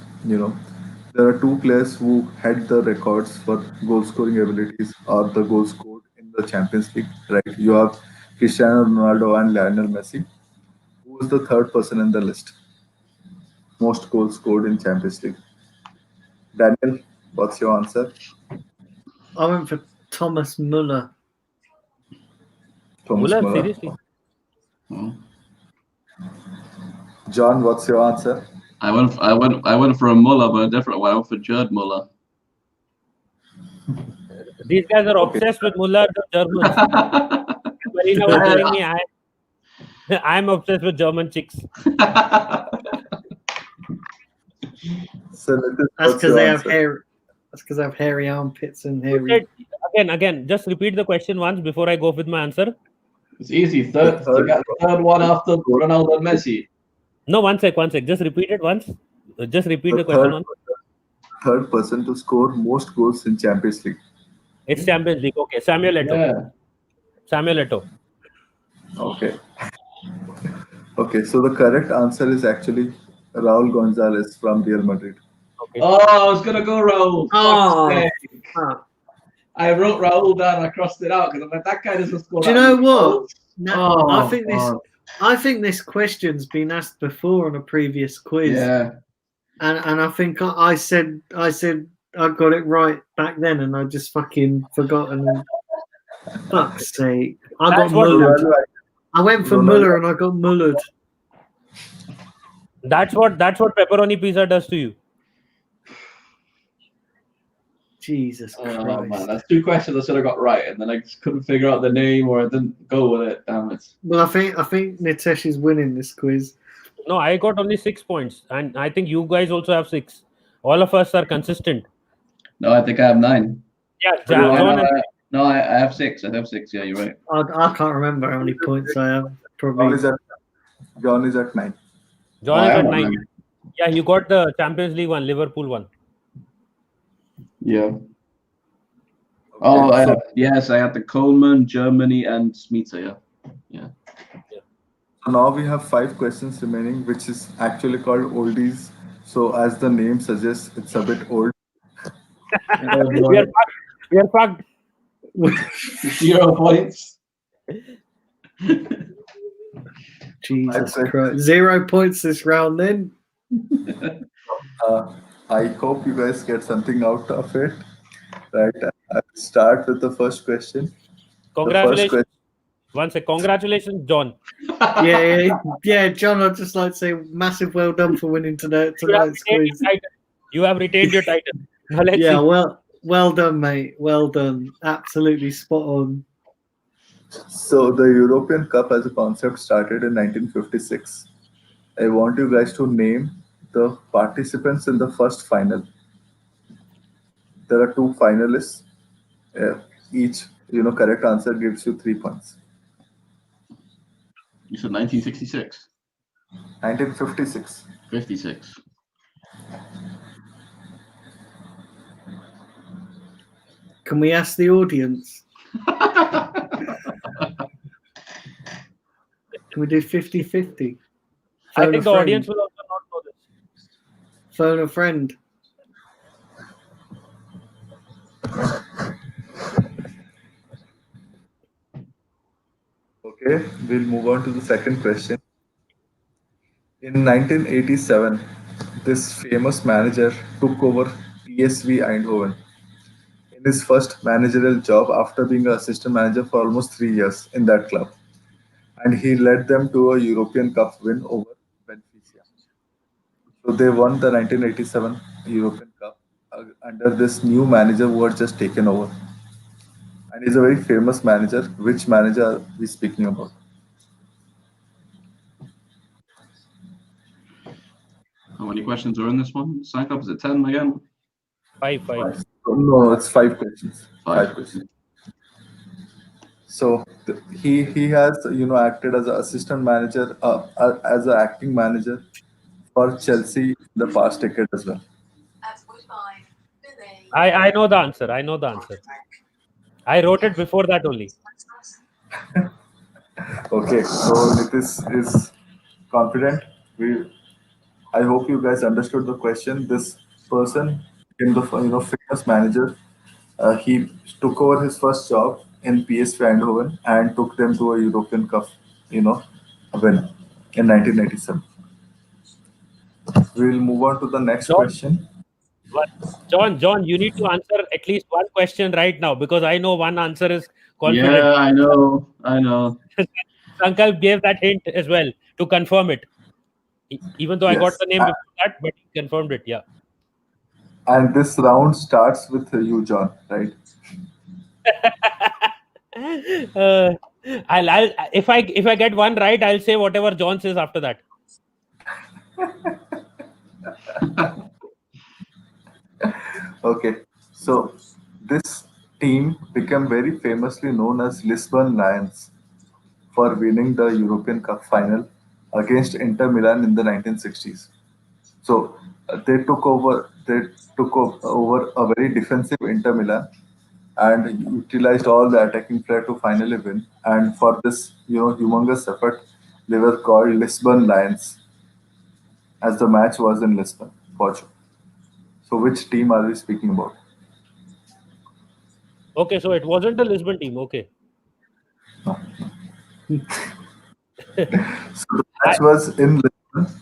there are 2 players who had the records for goal scoring abilities or the goals scored in the Champions League, right? You have Cristiano Ronaldo and Lionel Messi. Who is the third person in the list? Most goals scored in Champions League. Daniel, what's your answer? I went for Thomas Muller. Thomas Muller, Muller. seriously? Oh. John, what's your answer? I went for a Muller, but a different one. I went for Gerd Muller. These guys are obsessed with Muller, the Germans. Marina was telling me I'm obsessed with German chicks. So That's because they have hair. That's because they have hairy armpits and hairy. Again, just repeat the question once before I go with my answer. It's easy. To get the third one after Ronaldo and Messi. No, one sec. Just repeat it once. Just repeat the question once. Third person to score most goals in Champions League. It's Champions League. Okay, Samuel Eto'o. Yeah. Samuel Eto'o. Okay. Okay, so the correct answer is actually Raul Gonzalez from Real Madrid. Okay. Oh, I was gonna go Raul. Oh, Fuck's sake. I wrote Raul down. I crossed it out because I'm like, that guy doesn't score. Do you that know many what? goals. No, I think this. God. I think this question's been asked before on a previous quiz, Yeah. and I think I said I got it right back then, and I just fucking forgotten. Fuck's sake! I That's got what mullered. I went for Ronaldo. Muller, and I got mullered. That's what pepperoni pizza does to you. Jesus Oh Christ! man, that's 2 questions I should have got right, and then I just couldn't figure out the name, or I didn't go with it. Damn it. Well, I think Nitesh is winning this quiz. No, I got only 6 points, and I think you guys also have 6. All of us are consistent. No, I think I have 9. Yeah, No, John and no, I have 6. I have 6. Yeah, you're right. I can't remember how many points I have. John Probably. is at 9. John Oh, is I at am 9. 9. Yeah, you got the Champions League one, Liverpool one. Yeah. Oh, so, yes, I had the Coleman, Germany, and Smita. Yeah. so now we have 5 questions remaining, which is actually called oldies. So as the name suggests, it's a bit old. Oh, we boy. are We are fucked. 0 points. Jesus I- Christ. 0 points this round then. I hope you guys get something out of it. Right. I'll start with the first question. The first Congratulations. question. Once a congratulations, John. Yeah, John, I'd just like to say massive well done for winning You have tonight's retained quiz. your title. You have retained your title. Now let's Yeah, see. well done, mate. Well done. Absolutely spot on. So the European Cup as a concept started in 1956. I want you guys to name the participants in the first final. There are two finalists. Each correct answer gives you 3 points. You said 1966. 1956. 56. Can we ask the audience? Can we do 50-50? I Phone think a the audience friend. will also not know this. Phone a friend. Okay, we'll move on to the second question. In 1987, this famous manager took over PSV Eindhoven in his first managerial job after being an assistant manager for almost 3 years in that club. And he led them to a European Cup win over Benfica. So they won the 1987 European Cup under this new manager who had just taken over. And he's a very famous manager. Which manager are we speaking about? How many questions are in this one? Sankalp, is it 10 again? Five. No, it's 5 questions. Five. 5 questions. So he has acted as an assistant manager, as an acting manager for Chelsea in the past decade as well. I know the answer. I know the answer. I wrote it before that only. Okay, so Nitish is confident. I hope you guys understood the question. This person in the famous manager, he took over his first job in PSV Eindhoven and took them to a European Cup, win in 1987. We'll move on to the next John, question. John, you need to answer at least one question right now because I know one answer is confident. Yeah, I know. Sankalp gave that hint as well to confirm it. Even though I got Yes, the name before that, but he confirmed it. Yeah. and this round starts with you, John, right? uh, I'll if I get one right, I'll say whatever John says after that. Okay, so this team became very famously known as Lisbon Lions for winning the European Cup final against Inter Milan in the 1960s. So they took over a very defensive Inter Milan and utilized all the attacking flair to finally win. And for this, humongous effort, they were called Lisbon Lions, as the match was in Lisbon, Portugal. So, which team are we speaking about? Okay, so it wasn't a Lisbon team. Okay. So the I, match was in Lisbon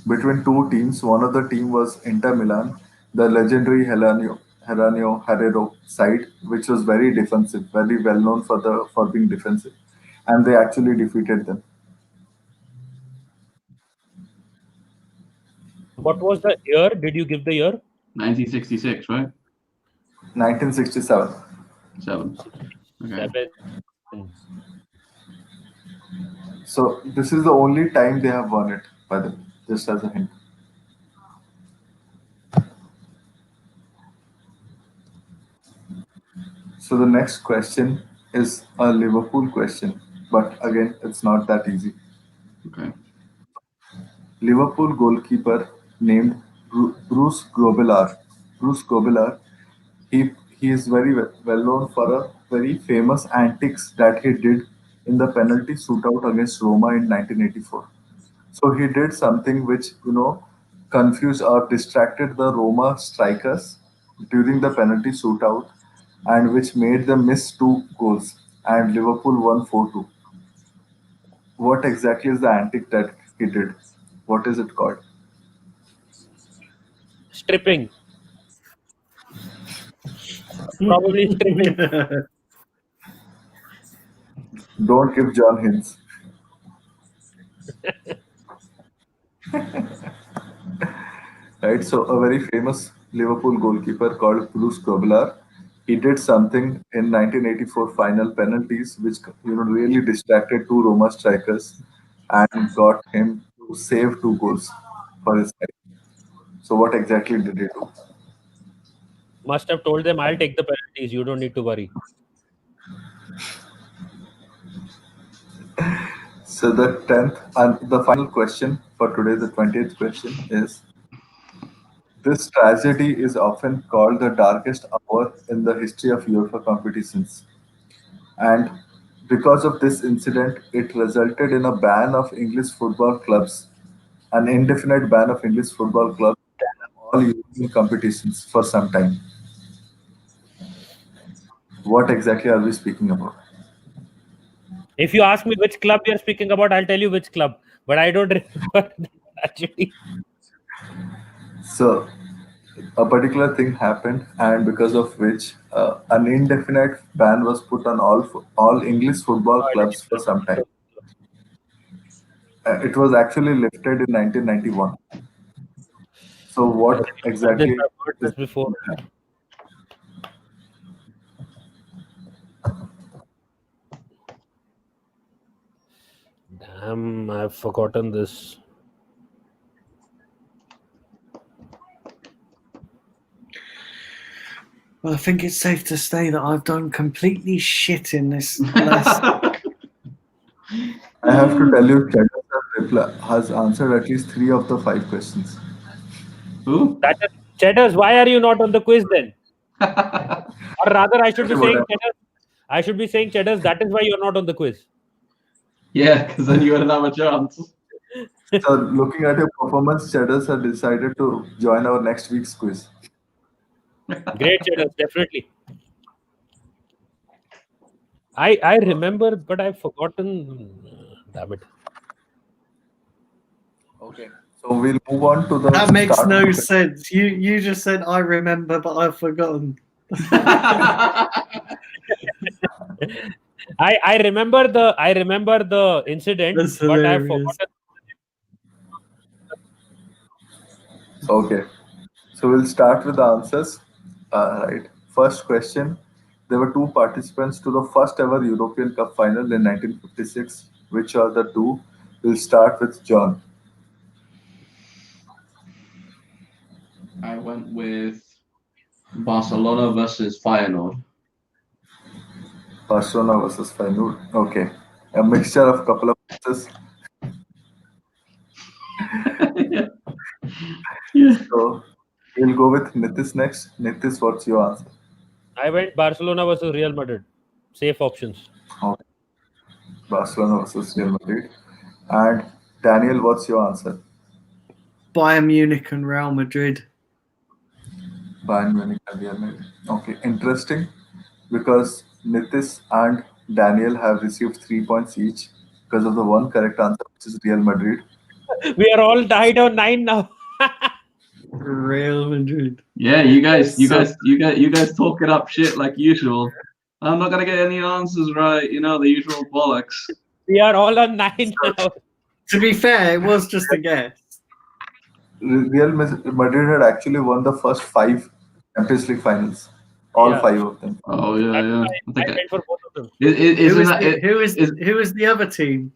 between two teams. One of the team was Inter Milan, the legendary Heranio Herrero side, which was very defensive, very well known for being defensive, and they actually defeated them. what was the year? Did you give the year? 1966, right? 1967. 7. Okay. 7. So this is the only time they have won it, by the way, just as a hint. So the next question is a Liverpool question, but again, it's not that easy. Okay. Liverpool goalkeeper named Bruce Grobbelaar. Bruce Grobbelaar, he he is very well known for a very famous antics that he did in the penalty shootout against Roma in 1984. So he did something which confused or distracted the Roma strikers during the penalty shootout, and which made them miss 2 goals, and Liverpool won 4-2. What exactly is the antic that he did? What is it called? Stripping. Probably stripping. Don't give John hints. Right? So a very famous Liverpool goalkeeper called Bruce Grobbelaar, he did something in 1984 final penalties, which really distracted two Roma strikers and got him to save 2 goals for his side. So what exactly did he do? Must have told them, I'll take the penalties. You don't need to worry. So the 10th and the final question for today, the 20th question is: this tragedy is often called the darkest hour in the history of UEFA competitions. And because of this incident, it resulted in a ban of English football clubs, an indefinite ban of English football clubs from all European competitions for some time. What exactly are we speaking about? If you ask me which club you're speaking about, I'll tell you which club. But I don't remember the tragedy. So, a particular thing happened, and because of which an indefinite ban was put on all English football clubs for some time. It was actually lifted in 1991. So, what This, exactly I've heard is this before. Damn, I've forgotten this. Well, I think it's safe to say that I've done completely shit in this last. I have to tell you, Cheddar has answered at least 3 of the 5 questions. Who? That is, Cheddars, why are you not on the quiz then? Or rather, I should be Actually, saying Cheddars. I should be saying Cheddars. That is why you're not on the quiz. Yeah, because then you wouldn't have a chance. So, looking at your performance, Cheddars has decided to join our next week's quiz. Great, Cheddars, definitely. I remember, but I've forgotten. Damn it. Okay. So we'll move on to the That makes start of no the sense. You just said I remember, but I've forgotten. I remember the incident, That's but I've hilarious. forgotten. Okay. So we'll start with the answers. Right. First question. There were 2 participants to the first ever European Cup final in 1956. Which are the two? We'll start with John. I went with Barcelona versus Feyenoord. Barcelona versus Feyenoord. Okay. A mixture of couple of answers. Yeah. Yeah. So we'll go with Nitish next. Nitish, what's your answer? I went Barcelona versus Real Madrid. Safe options. Okay. Barcelona versus Real Madrid. And Daniel, what's your answer? Bayern Munich and Real Madrid. Bayern Munich and Real Madrid. Okay, interesting because Nitish and Daniel have received 3 points each because of the one correct answer, which is Real Madrid. We are all tied on 9 now. Real Madrid. Yeah, you guys talking up shit like usual. I'm not gonna get any answers right. You know, the usual bollocks. We are all on 9 now. To be fair, it was just a guess. Real Madrid had actually won the first 5 Champions League finals, all Yeah. 5 of them. Oh yeah, That's yeah. why I I think went for both of them. Who is the other team?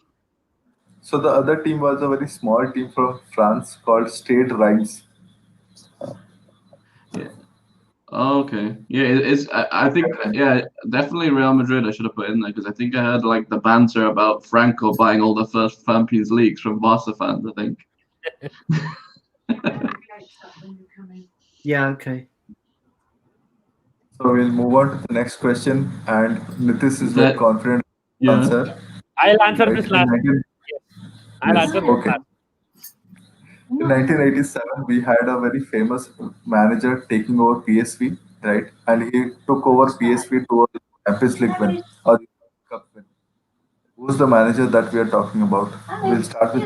So the other team was a very small team from France called Stade Reims. yeah. Oh, okay. Yeah, it's. I think yeah, definitely Real Madrid. I should have put in there because I think I heard like the banter about Franco buying all the first Champions Leagues from Barca fans. I think. Yeah, okay. So we'll move on to the next question, and Nitish is very confident in Yeah. answer. I'll answer Right? this last. Yes. I'll Yes, answer this okay. last. In 1987, we had a very famous manager taking over PSV, right? And he took over PSV to a Champions League win or Cup win. Who's the manager that we are talking about? We'll start with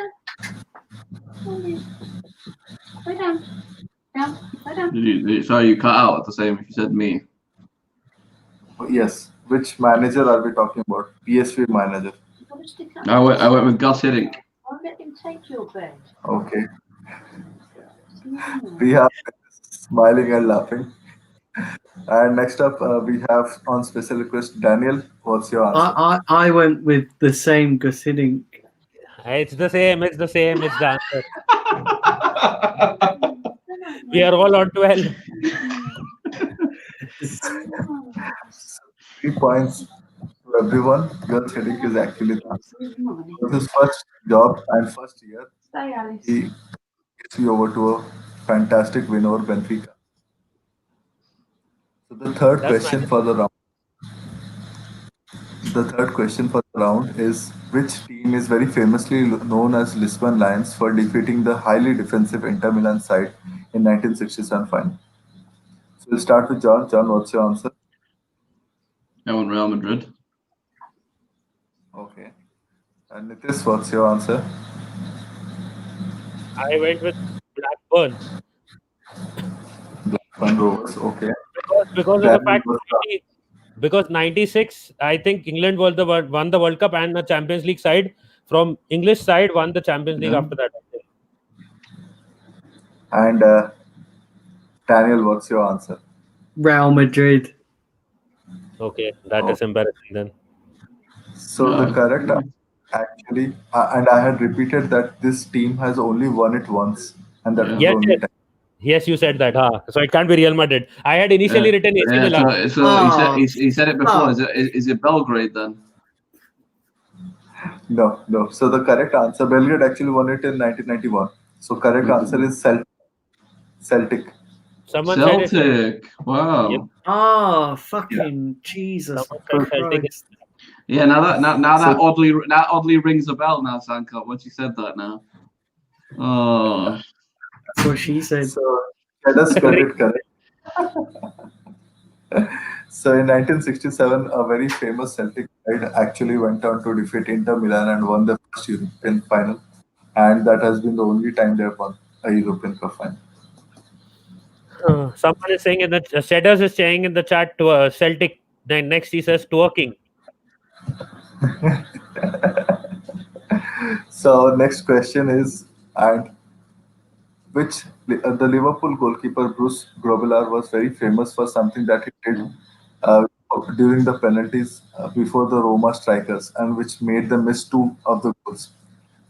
Lie down. Down. Lie down. Sorry, you cut out at the same if you said me. yes. Which manager are we talking about? PSV manager. You've got to stick up. I went with Gus Hiddink. I'll let him take your bed. Okay. Mm. We have smiling and laughing. And next up, we have on special request Daniel. What's your answer? I went with the same Gus Hiddink. It's the same. It's the same. It's the answer. We are all on 12. 3 points to everyone. Your Hiddink is actually the answer. Money. It was his first job and first year. Stay, Alice. He gets you over to a fantastic win over Benfica. So the third That's question nice. for the round. The third question for the round is which team is very famously known as Lisbon Lions for defeating the highly defensive Inter Milan side in 1967 final? So we'll start with John. John, what's your answer? I went Real Madrid. Okay. And Nitish, what's your answer? I went with Blackburn Blackburn Rovers. Okay. because of the Daniel fact was because 96, I think England won the World Cup, and the Champions League side from English side won the Champions League Yeah. after that. and Daniel, what's your answer? Real Madrid. Okay, that is embarrassing then. So the correct answer actually, and I had repeated that this team has only won it once, and that was the Yes, only yes. time. Yes, you said that. So it can't be Real Madrid. I had initially written AC Yeah, Milan. so he said it before. Oh. Is it Belgrade then? No, no. So the correct answer, Belgrade actually won it in 1991. So correct answer is Celtic. Someone said it. Celtic. Wow. Yep. Oh, fucking Jesus Someone said Celtic. Christ. Yeah. Now that oddly rings a bell now, Sankalp. Once you said that now. Oh. That's what she said. So let us get it correct. So in 1967, a very famous Celtic side actually went on to defeat Inter Milan and won the first European final, and that has been the only time they have won a European Cup final. Someone is saying in the Shedders is saying in the chat to Celtic. Then next he says twerking. So next question is, and which the Liverpool goalkeeper Bruce Grobbelaar was very famous for something that he did uh, during the penalties before the Roma strikers, and which made them miss 2 of the goals.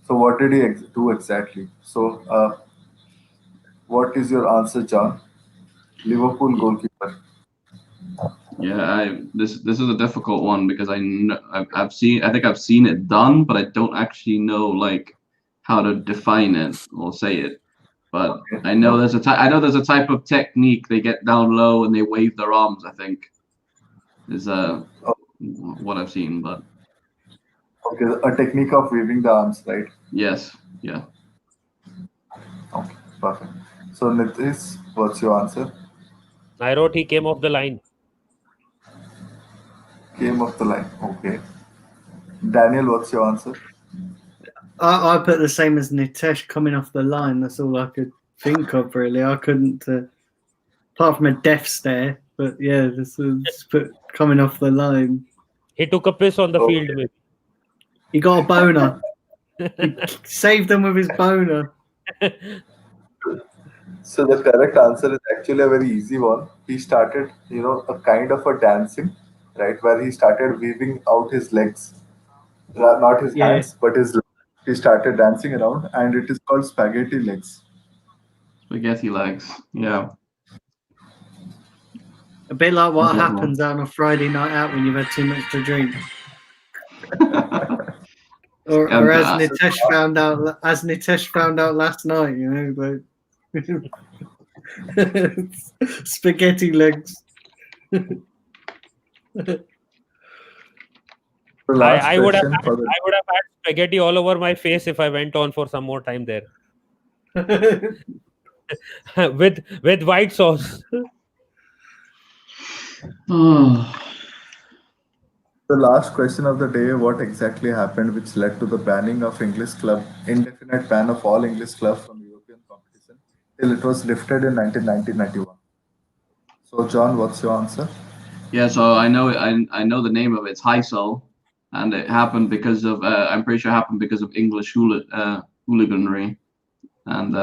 So what did he do exactly? So what is your answer, John? Liverpool goalkeeper. Yeah, this is a difficult one because I think I've seen it done, but I don't actually know like how to define it or say it. But I know there's a type of technique they get down low and they wave their arms. I think is what I've seen. But Okay, a technique of waving the arms, right? yes, yeah. Okay, perfect. So Nitish, what's your answer? I wrote he came off the line. Came off the line. Okay. Daniel, what's your answer? I put the same as Nitesh, coming off the line. That's all I could think of, really. I couldn't, apart from a death stare, but yeah, this was put coming off the line. He took a piss on the field. Maybe. He got a boner. He saved them with his boner. So the correct answer is actually a very easy one. He started, a kind of a dancing, right, where he started weaving out his legs, not his hands, but his legs. He started dancing around, and it is called spaghetti legs. Spaghetti legs. Yeah. A bit like what Okay, happens on a Friday night out when you've had too much to drink. or as Nitesh found out last night, like spaghetti legs. I would have had spaghetti all over my face if I went on for some more time there. with white sauce. Oh, The last question of the day: what exactly happened which led to the banning of English club, indefinite ban of all English clubs from European competition till it was lifted in 1991? So, John, what's your answer? yeah. So I know I know the name of it. It's Heysel, and it happened because of I'm pretty sure it happened because of English hooliganry, and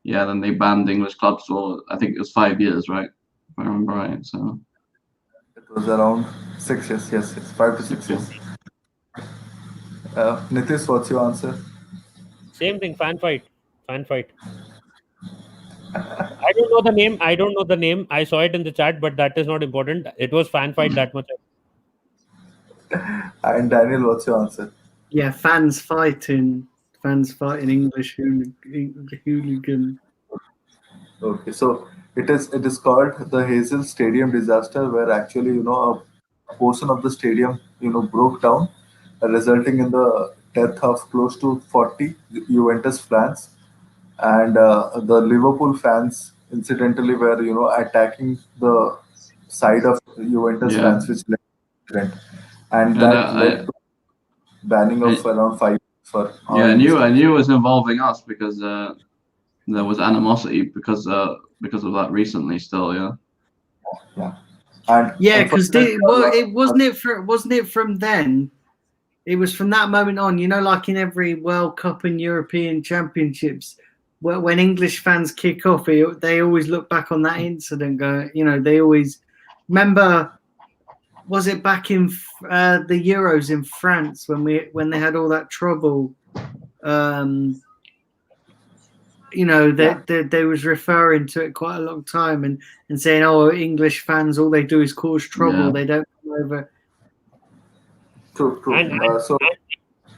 yeah, then they banned English clubs for I think it was 5 years, right? If I remember right. So It was around 6 years. Yes, yes, 5 to 6 yeah. years. Nitish, what's your answer? Same thing. Fan fight. Fan fight. I don't know the name. I don't know the name. I saw it in the chat, but that is not important. It was fan fight that much. And Daniel, what's your answer? Yeah, fans fighting English hooligan. Okay, so it is called the Hazel Stadium disaster, where actually a portion of the stadium broke down, resulting in the death of close to 40 Juventus fans, and the Liverpool fans incidentally were attacking the side of Juventus Yeah, fans, which led to the incident, and and that led to banning of around 5 for all yeah, English I clubs. knew it was involving us because there was animosity because of that recently. Still, yeah. Yeah, and Yeah, because unfortunately, it wasn't it from then. It was from that moment on. You know, like in every World Cup and European Championships, when English fans kick off, they always look back on that incident. Go, they always remember. Was it back in the Euros in France when they had all that trouble? They was referring to it quite a long time and saying, "Oh, English fans, all they do is cause trouble. Yeah. They don't come over." true, true. And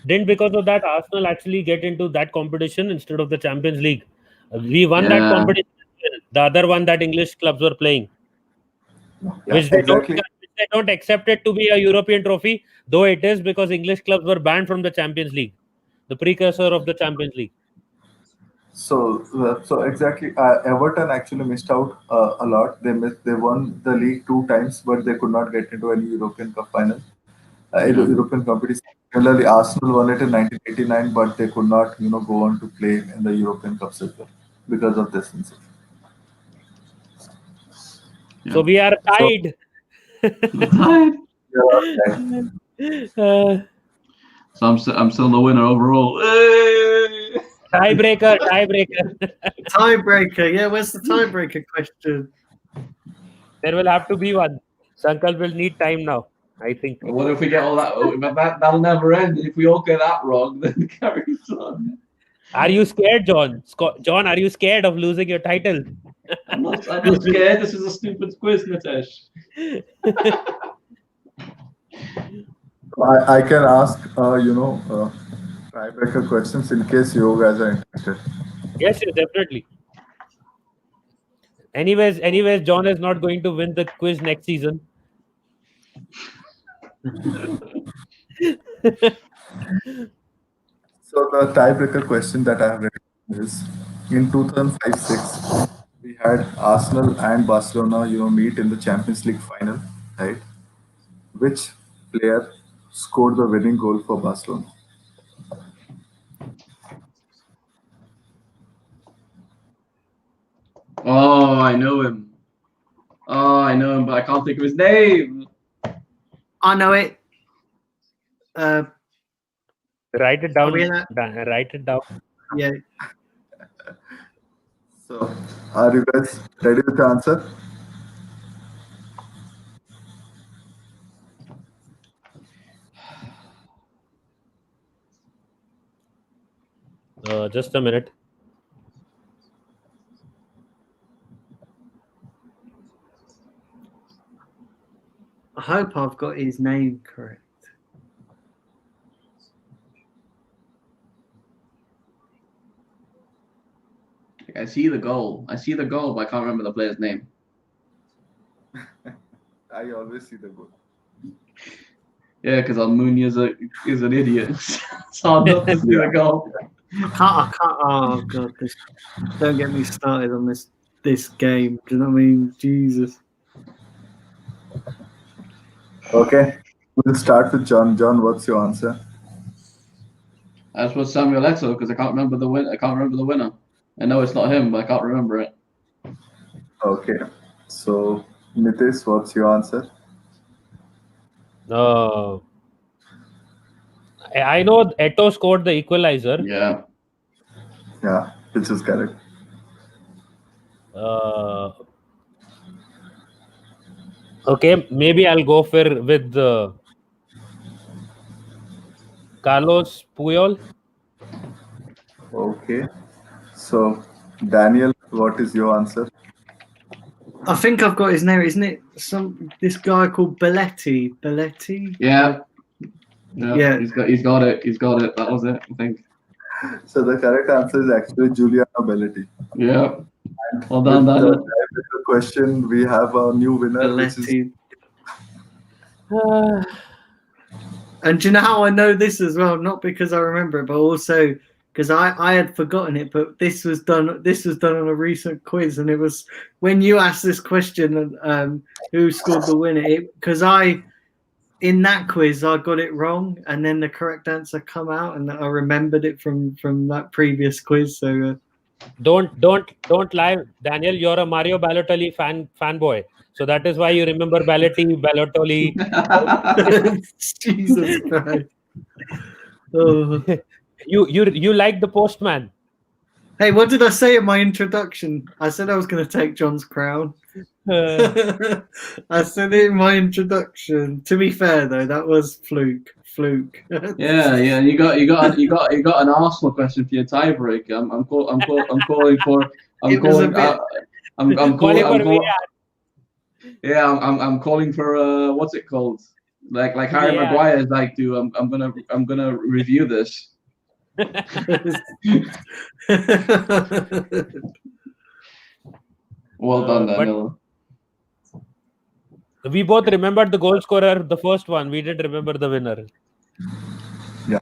didn't because of that Arsenal actually get into that competition instead of the Champions League. We won that Yeah. competition. The other one that English clubs were playing, Yeah, which exactly. they don't accept it to be a European trophy, though it is because English clubs were banned from the Champions League, the precursor of the Champions League. So exactly, Everton actually missed out a lot. They won the league 2 times, but they could not get into any European Cup final, Yeah. European competition. Similarly, Arsenal won it in 1989, but they could not, go on to play in the European Cups as well because of this incident. So we are So, tied. Tied. yeah, So I'm still the winner overall. Hey! Tiebreaker. Tiebreaker, yeah. Where's the tiebreaker question? There will have to be one. Sankalp will need time now, I think. What if we get all that? That'll never end. If we all get that wrong, then it carries on. Are you scared, John? John, are you scared of losing your title? I'm not scared. This is a stupid quiz, Nitesh. I can ask, tiebreaker questions in case you guys are interested. Yes, definitely. Anyways, John is not going to win the quiz next season. So the tiebreaker question that I have written is: in 2005-06, we had Arsenal and Barcelona, meet in the Champions League final, right? Which player scored the winning goal for Barcelona? Oh, I know him. But I can't think of his name. I know it. Write it down. Are we allowed- Write it down. Yeah. So, are you guys ready with the answer? Just a minute. I hope I've got his name correct. I see the goal, but I can't remember the player's name. I always see the goal. Yeah, because Almunia is an idiot. It's hard not to see the goal. I can't. Oh god, don't get me started on this game. Do you know what I mean? Jesus. Okay, we'll start with John. John, what's your answer? That's what Samuel Eto'o, because I can't remember the win. I can't remember the winner. I know it's not him, but I can't remember it. Okay, so Nitish, what's your answer? I know Eto'o scored the equalizer. Yeah. Yeah, which is correct. Okay, maybe I'll go with Carlos Puyol. Okay, so Daniel, what is your answer? I think I've got his name. Isn't it this guy called Belletti? Belletti? Yeah. Yeah. He's got it. He's got it. That was it, I think. So the correct answer is actually Giuliano Belletti. Yeah. And Well done, with Daniel. the question, we have a new winner, which is Belletti. And do you know how I know this as well? Not because I remember it, but also because I had forgotten it. But this was done. This was done on a recent quiz, and it was when you asked this question, who scored the winner? Because in that quiz I got it wrong, and then the correct answer come out, and I remembered it from that previous quiz. So Don't lie, Daniel. You're a Mario Balotelli fanboy, so that is why you remember Balotelli. Jesus Christ! Oh. You like the postman. Hey, what did I say in my introduction? I said I was going to take John's crown. I said it in my introduction. To be fair, though, that was fluke. Yeah. You got an Arsenal question for your tiebreak. I'm calling for. I'm calling for what's it called? Like Harry Maguire's like to. I'm gonna review this. Well done, Daniel. We both remembered the goal scorer, the first one. We didn't remember the winner. Yeah.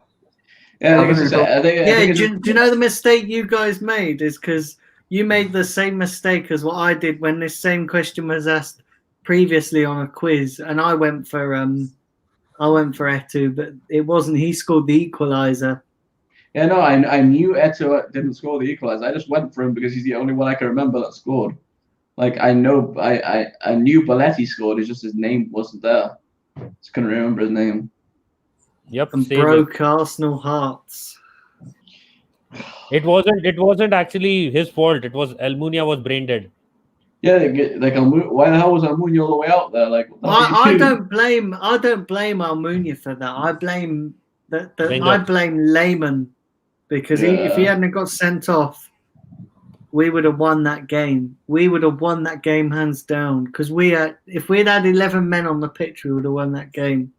Do you know the mistake you guys made is because you made the same mistake as what I did when this same question was asked previously on a quiz, and I went for Eto'o, but it wasn't. He scored the equalizer. Yeah, no, I knew Eto'o didn't score the equalizer. I just went for him because he's the only one I can remember that scored. Like I knew Belletti scored. It's just his name wasn't there. Just couldn't remember his name. Yep. And broke Arsenal hearts. It wasn't actually his fault. It was Almunia was brain dead. Yeah, like why the hell was Almunia all the way out there? Like I don't blame Almunia for that. I blame I blame Lehmann because if he hadn't got sent off, we would have won that game. We would have won that game hands down because if we'd had 11 men on the pitch, we would have won that game.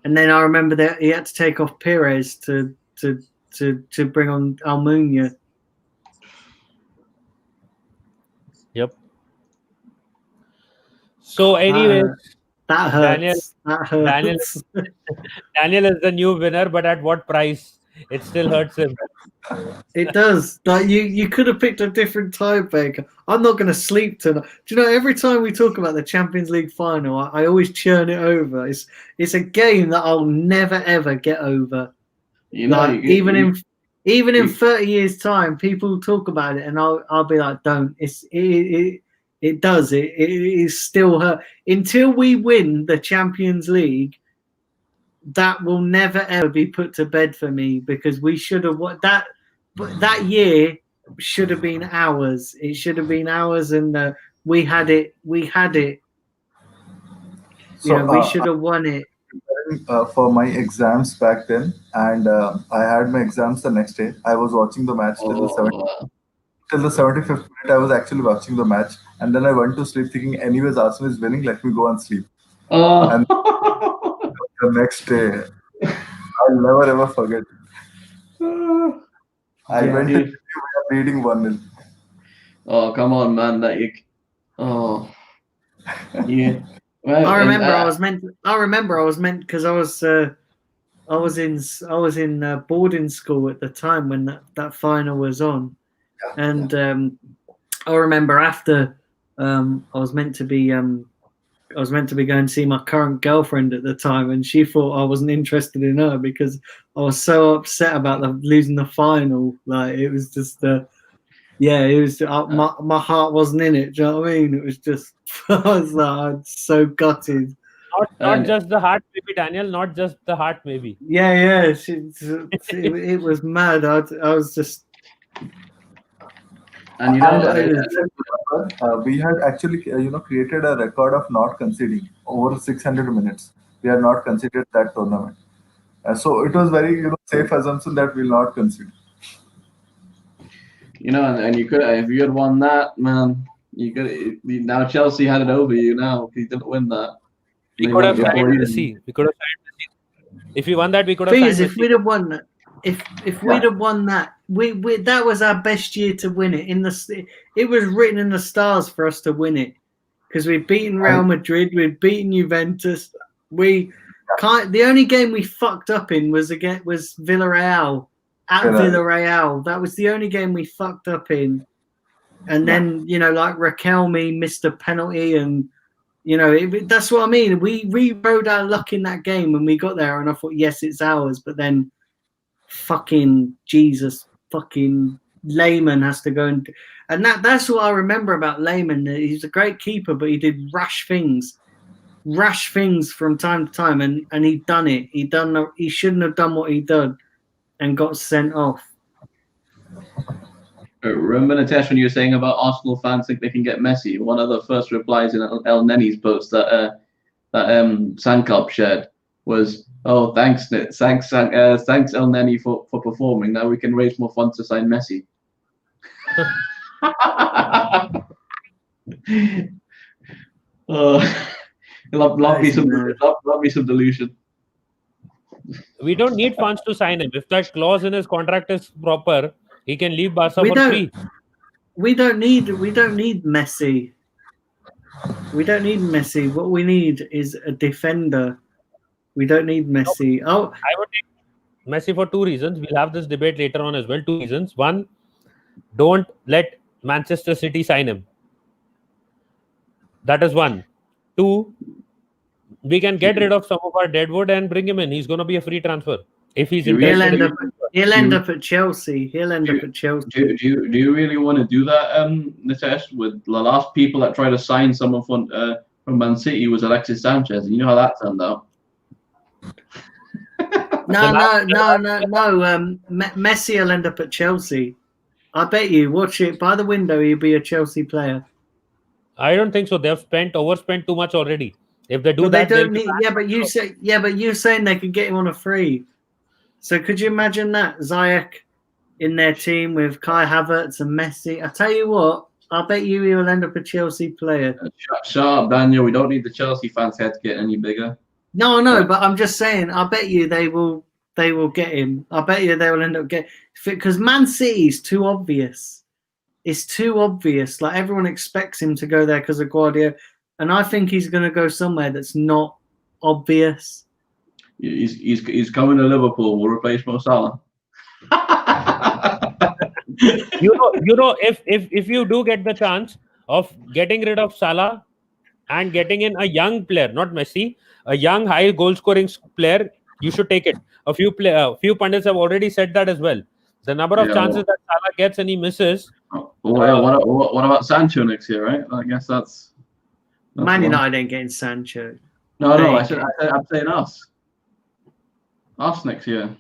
And then I remember that he had to take off Perez to bring on Almunia. Yep. So anyway, that hurts. Daniel is the new winner, but at what price? It still hurts him. It does. Like you could have picked a different tiebreaker. I'm not going to sleep tonight. Do you know? Every time we talk about the Champions League final, I always churn it over. It's a game that I'll never ever get over. You know, even in 30 years' time, people talk about it, and I'll be like, "Don't." It does. It is still hurt until we win the Champions League. That will never ever be put to bed for me because we should have that. But that year should have been ours. It should have been ours, and we had it. We had it. So we should have won it. For my exams back then, and I had my exams the next day. I was watching the match till the 75th minute. I was actually watching the match, and then I went to sleep thinking, anyways, Arsenal is winning. Let me go and sleep. And the next day, I'll never ever forget. I went to leading 1-0. Oh, come on, man! Yeah. Well, I remember I was meant because I was in boarding school at the time when that final was on, and I remember after I was meant to be I was meant to be going to see my current girlfriend at the time, and she thought I wasn't interested in her because I was so upset about losing the final. Like it was just yeah, it was my heart wasn't in it. Do you know what I mean? It was just I was like so gutted. Not just the heart, maybe, Daniel. Not just the heart, maybe. Yeah, it was mad. I was just. And we had actually created a record of not conceding over 600 minutes. We had not conceded that tournament, so it was very safe assumption that we'll not concede. And you could, if you had won that, man, you could. Now Chelsea had it over you. Now he didn't win that. We could have signed Messi. We could have signed Messi. If we won that, we could have signed Messi. If we'd have won that, if we'd have won that, we that was our best year to win it. It was written in the stars for us to win it because we'd beaten Real Madrid, we'd beaten Juventus. The only game we fucked up in was Villarreal at Villarreal. That was the only game we fucked up in. And then like Raquelme missed a penalty, and that's what I mean. We rode our luck in that game when we got there, and I thought, yes, it's ours. But then, fucking Lehmann has to go and that's what I remember about Lehmann. He's a great keeper, but he did rash things from time to time, and he'd done it. He shouldn't have done what he did, and got sent off. Remember, Nitesh, when you were saying about Arsenal fans think they can get Messi? One of the first replies in El Neni's post that Sankalp shared was, "Oh, thanks El Neni for performing. Now we can raise more funds to sign Messi." Love me some delusion. We don't need funds to sign him. If that clause in his contract is proper, he can leave Barca for free. We don't need Messi. We don't need Messi. What we need is a defender. We don't need Messi. I would need Messi for two reasons. We'll have this debate later on as well. Two reasons. One, don't let Manchester City sign him. That is one. Two, we can get rid of some of our deadwood and bring him in. He's going to be a free transfer. If he's interested, he'll end up at Chelsea. Do you really want to do that, Nitesh? With the last people that tried to sign someone from Man City was Alexis Sanchez, and you know how that turned out. No. Messi will end up at Chelsea. I bet you. Watch it by the window. He'll be a Chelsea player. I don't think so. They've overspent too much already. If they do but that, they don't need. But you're saying they could get him on a free. So could you imagine that Ziyech in their team with Kai Havertz and Messi? I tell you what, I bet you he will end up a Chelsea player. Shut up, Daniel. We don't need the Chelsea fans' head to get any bigger. No, but I'm just saying. I bet you they will get him. I bet you they will end up because Man City is too obvious. It's too obvious. Like everyone expects him to go there because of Guardiola, and I think he's going to go somewhere that's not obvious. He's coming to Liverpool. We'll replace Mo Salah. if you do get the chance of getting rid of Salah and getting in a young player, not Messi, a young high goal scoring player, you should take it. A few pundits have already said that as well. The number of chances that Salah gets and he misses. What about Sancho next year, right? I guess that's Man United ain't getting Sancho. No, I'm saying us. Us next year.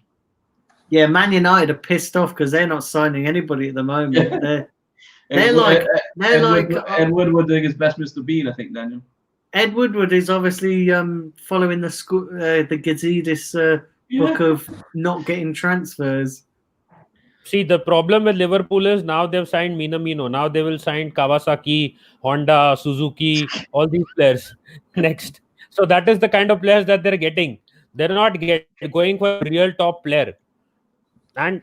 Yeah, Man United are pissed off because they're not signing anybody at the moment. They're like Ed Woodward doing his best Mr. Bean, I think, Daniel. Ed Woodward is obviously following the Gazidis book of not getting transfers. See, the problem with Liverpool is now they've signed Minamino. Now they will sign Kawasaki, Honda, Suzuki, all these players next. So that is the kind of players that they're getting. They're not going for a real top player. And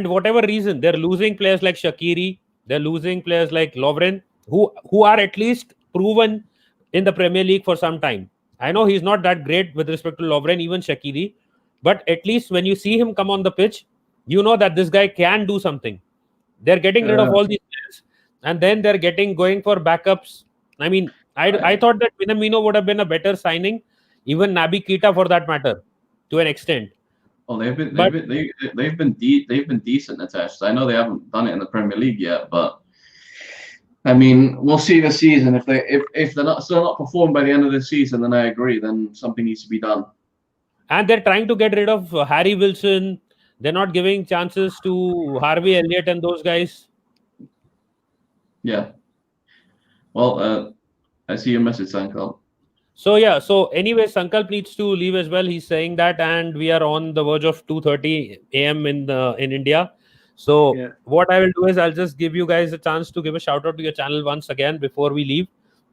whatever reason, they're losing players like Shaqiri, they're losing players like Lovren, who are at least proven in the Premier League for some time. I know he's not that great with respect to Lovren, even Shaqiri, but at least when you see him come on the pitch, you know that this guy can do something. They're getting rid of all these players, and then they're going for backups. I mean, I thought that Minamino would have been a better signing, even Naby Keita for that matter, to an extent. Oh, they've been But decent, Nitesh. I know they haven't done it in the Premier League yet, but I mean, we'll see this season. If they're not still not performed by the end of the season, then I agree. Then something needs to be done. and they're trying to get rid of Harry Wilson. They're not giving chances to Harvey Elliott and those guys. Yeah. Well, I see your message, Sankalp. So yeah. So anyway, Sankalp needs to leave as well. He's saying that, and we are on the verge of 2:30 a.m. in India. So Yeah. what I will do is I'll just give you guys a chance to give a shout out to your channel once again before we leave,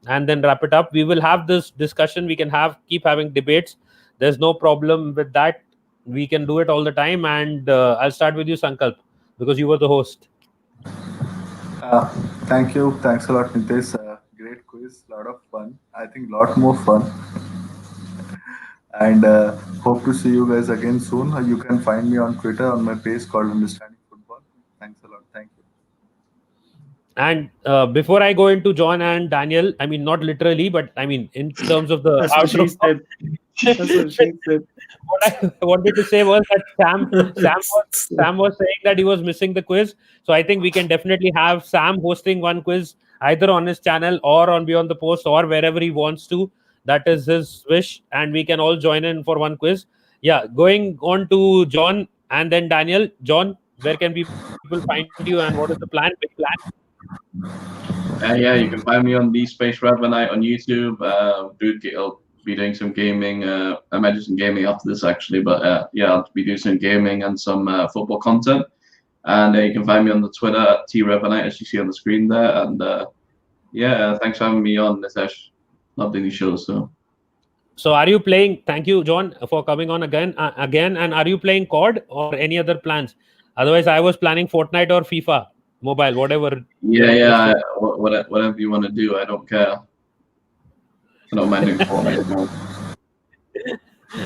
and then wrap it up. We will have this discussion. We can keep having debates. There's no problem with that. We can do it all the time. And I'll start with you, Sankalp, because you were the host. Thank you. Thanks a lot, Nitesh. Great quiz. Lot of fun. I think lot more fun. And hope to see you guys again soon. You can find me on Twitter on my page called Understanding Football. Thanks a lot. Thank you. And before I go into John and Daniel, I mean, not literally, but I mean, in terms of the That's what she said. That's what she said. what I wanted to say was that Sam was saying that he was missing the quiz. So I think we can definitely have Sam hosting one quiz either on his channel or on Beyond the Post or wherever he wants to. That is his wish, and we can all join in for one quiz. Yeah, going on to John and then Daniel. John, where can people find you, and what is the plan? Big plan? Yeah, you can find me on the Space Revenite on YouTube. I'll be doing some gaming. I might do some gaming after this actually, but yeah, I'll be doing some gaming and some football content. And you can find me on the Twitter at @TRevenite, as you see on the screen there. And yeah, thanks for having me on, Nitesh. Loved any shows. So are you playing? Thank you, John, for coming on again. And are you playing COD or any other plans? Otherwise, I was planning Fortnite or FIFA mobile, whatever. Yeah. Whatever you want to do, I don't care. I don't mind doing Fortnite.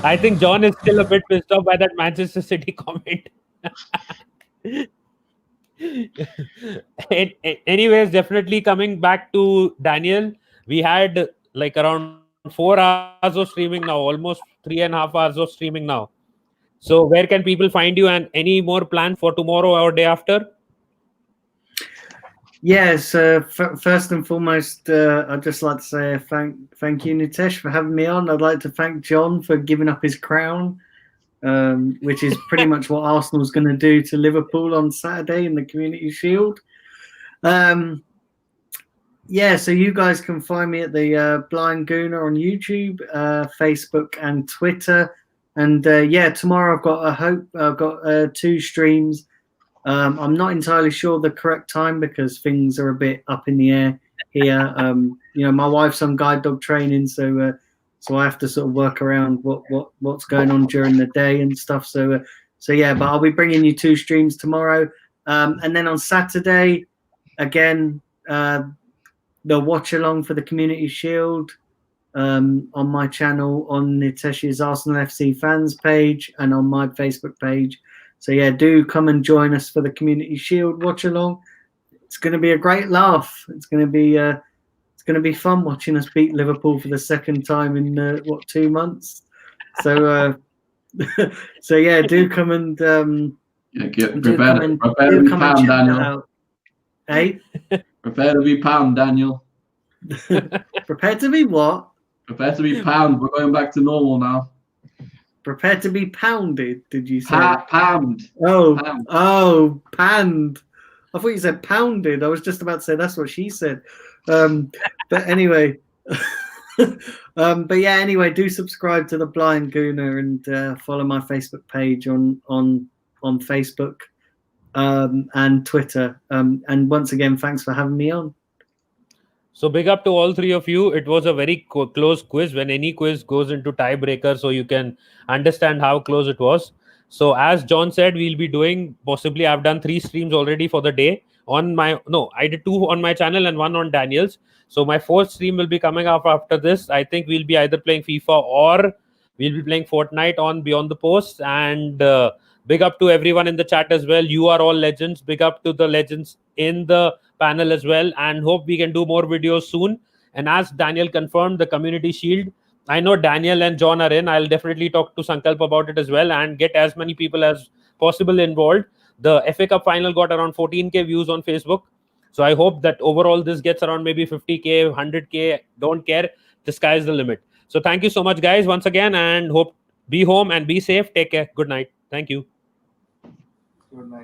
I think John is still a bit pissed off by that Manchester City comment. Anyways, definitely coming back to Daniel, we had like around 4 hours of streaming now, almost 3.5 hours of streaming now. So where can people find you, and any more plans for tomorrow or day after? Yes, first and foremost, I'd just like to say thank you, Nitesh, for having me on. I'd like to thank John for giving up his crown, which is pretty much what Arsenal's going to do to Liverpool on Saturday in the Community Shield. Yeah, so you guys can find me at the Blind Gooner on YouTube, Facebook, and Twitter. And yeah, tomorrow I've got 2 streams. I'm not entirely sure the correct time because things are a bit up in the air here. You know, my wife's on guide dog training, so I have to sort of work around what's going on during the day and stuff. So yeah, but I'll be bringing you 2 streams tomorrow, and then on Saturday, again, the watch along for the Community Shield on my channel, on Nitesh's Arsenal FC fans page, and on my Facebook page. So yeah, do come and join us for the Community Shield watch along. It's going to be a great laugh. It's going to be fun watching us beat Liverpool for the second time in 2 months. So so yeah, do come and prepare to be pound, Daniel. Hey, prepare to be pound, Daniel. Prepare to be what? Prepare to be pound. We're going back to normal now. Prepare to be pounded, did you say? Pound. Oh, panned. I thought you said pounded. I was just about to say that's what she said. But anyway, but yeah, anyway, do subscribe to the Blind Gooner and follow my Facebook page on Facebook and Twitter. And once again, thanks for having me on. So big up to all 3 of you. It was a very close quiz, when any quiz goes into tiebreaker, so you can understand how close it was. So as John said, we'll be doing, possibly I've done 3 streams already for the day. I did 2 on my channel and 1 on Daniel's. So my 4th stream will be coming up after this. I think we'll be either playing FIFA or we'll be playing Fortnite on Beyond the Post. And big up to everyone in the chat as well. You are all legends. Big up to the legends in the panel as well, and hope we can do more videos soon. And as Daniel confirmed, the Community Shield, I know Daniel and John are in. I'll definitely talk to Sankalp about it as well and get as many people as possible involved. The FA Cup final got around 14K views on Facebook. So I hope that overall this gets around maybe 50K, 100K. Don't care. The sky is the limit. So thank you so much, guys, once again, and hope be home and be safe. Take care. Good night. Thank you. Good night.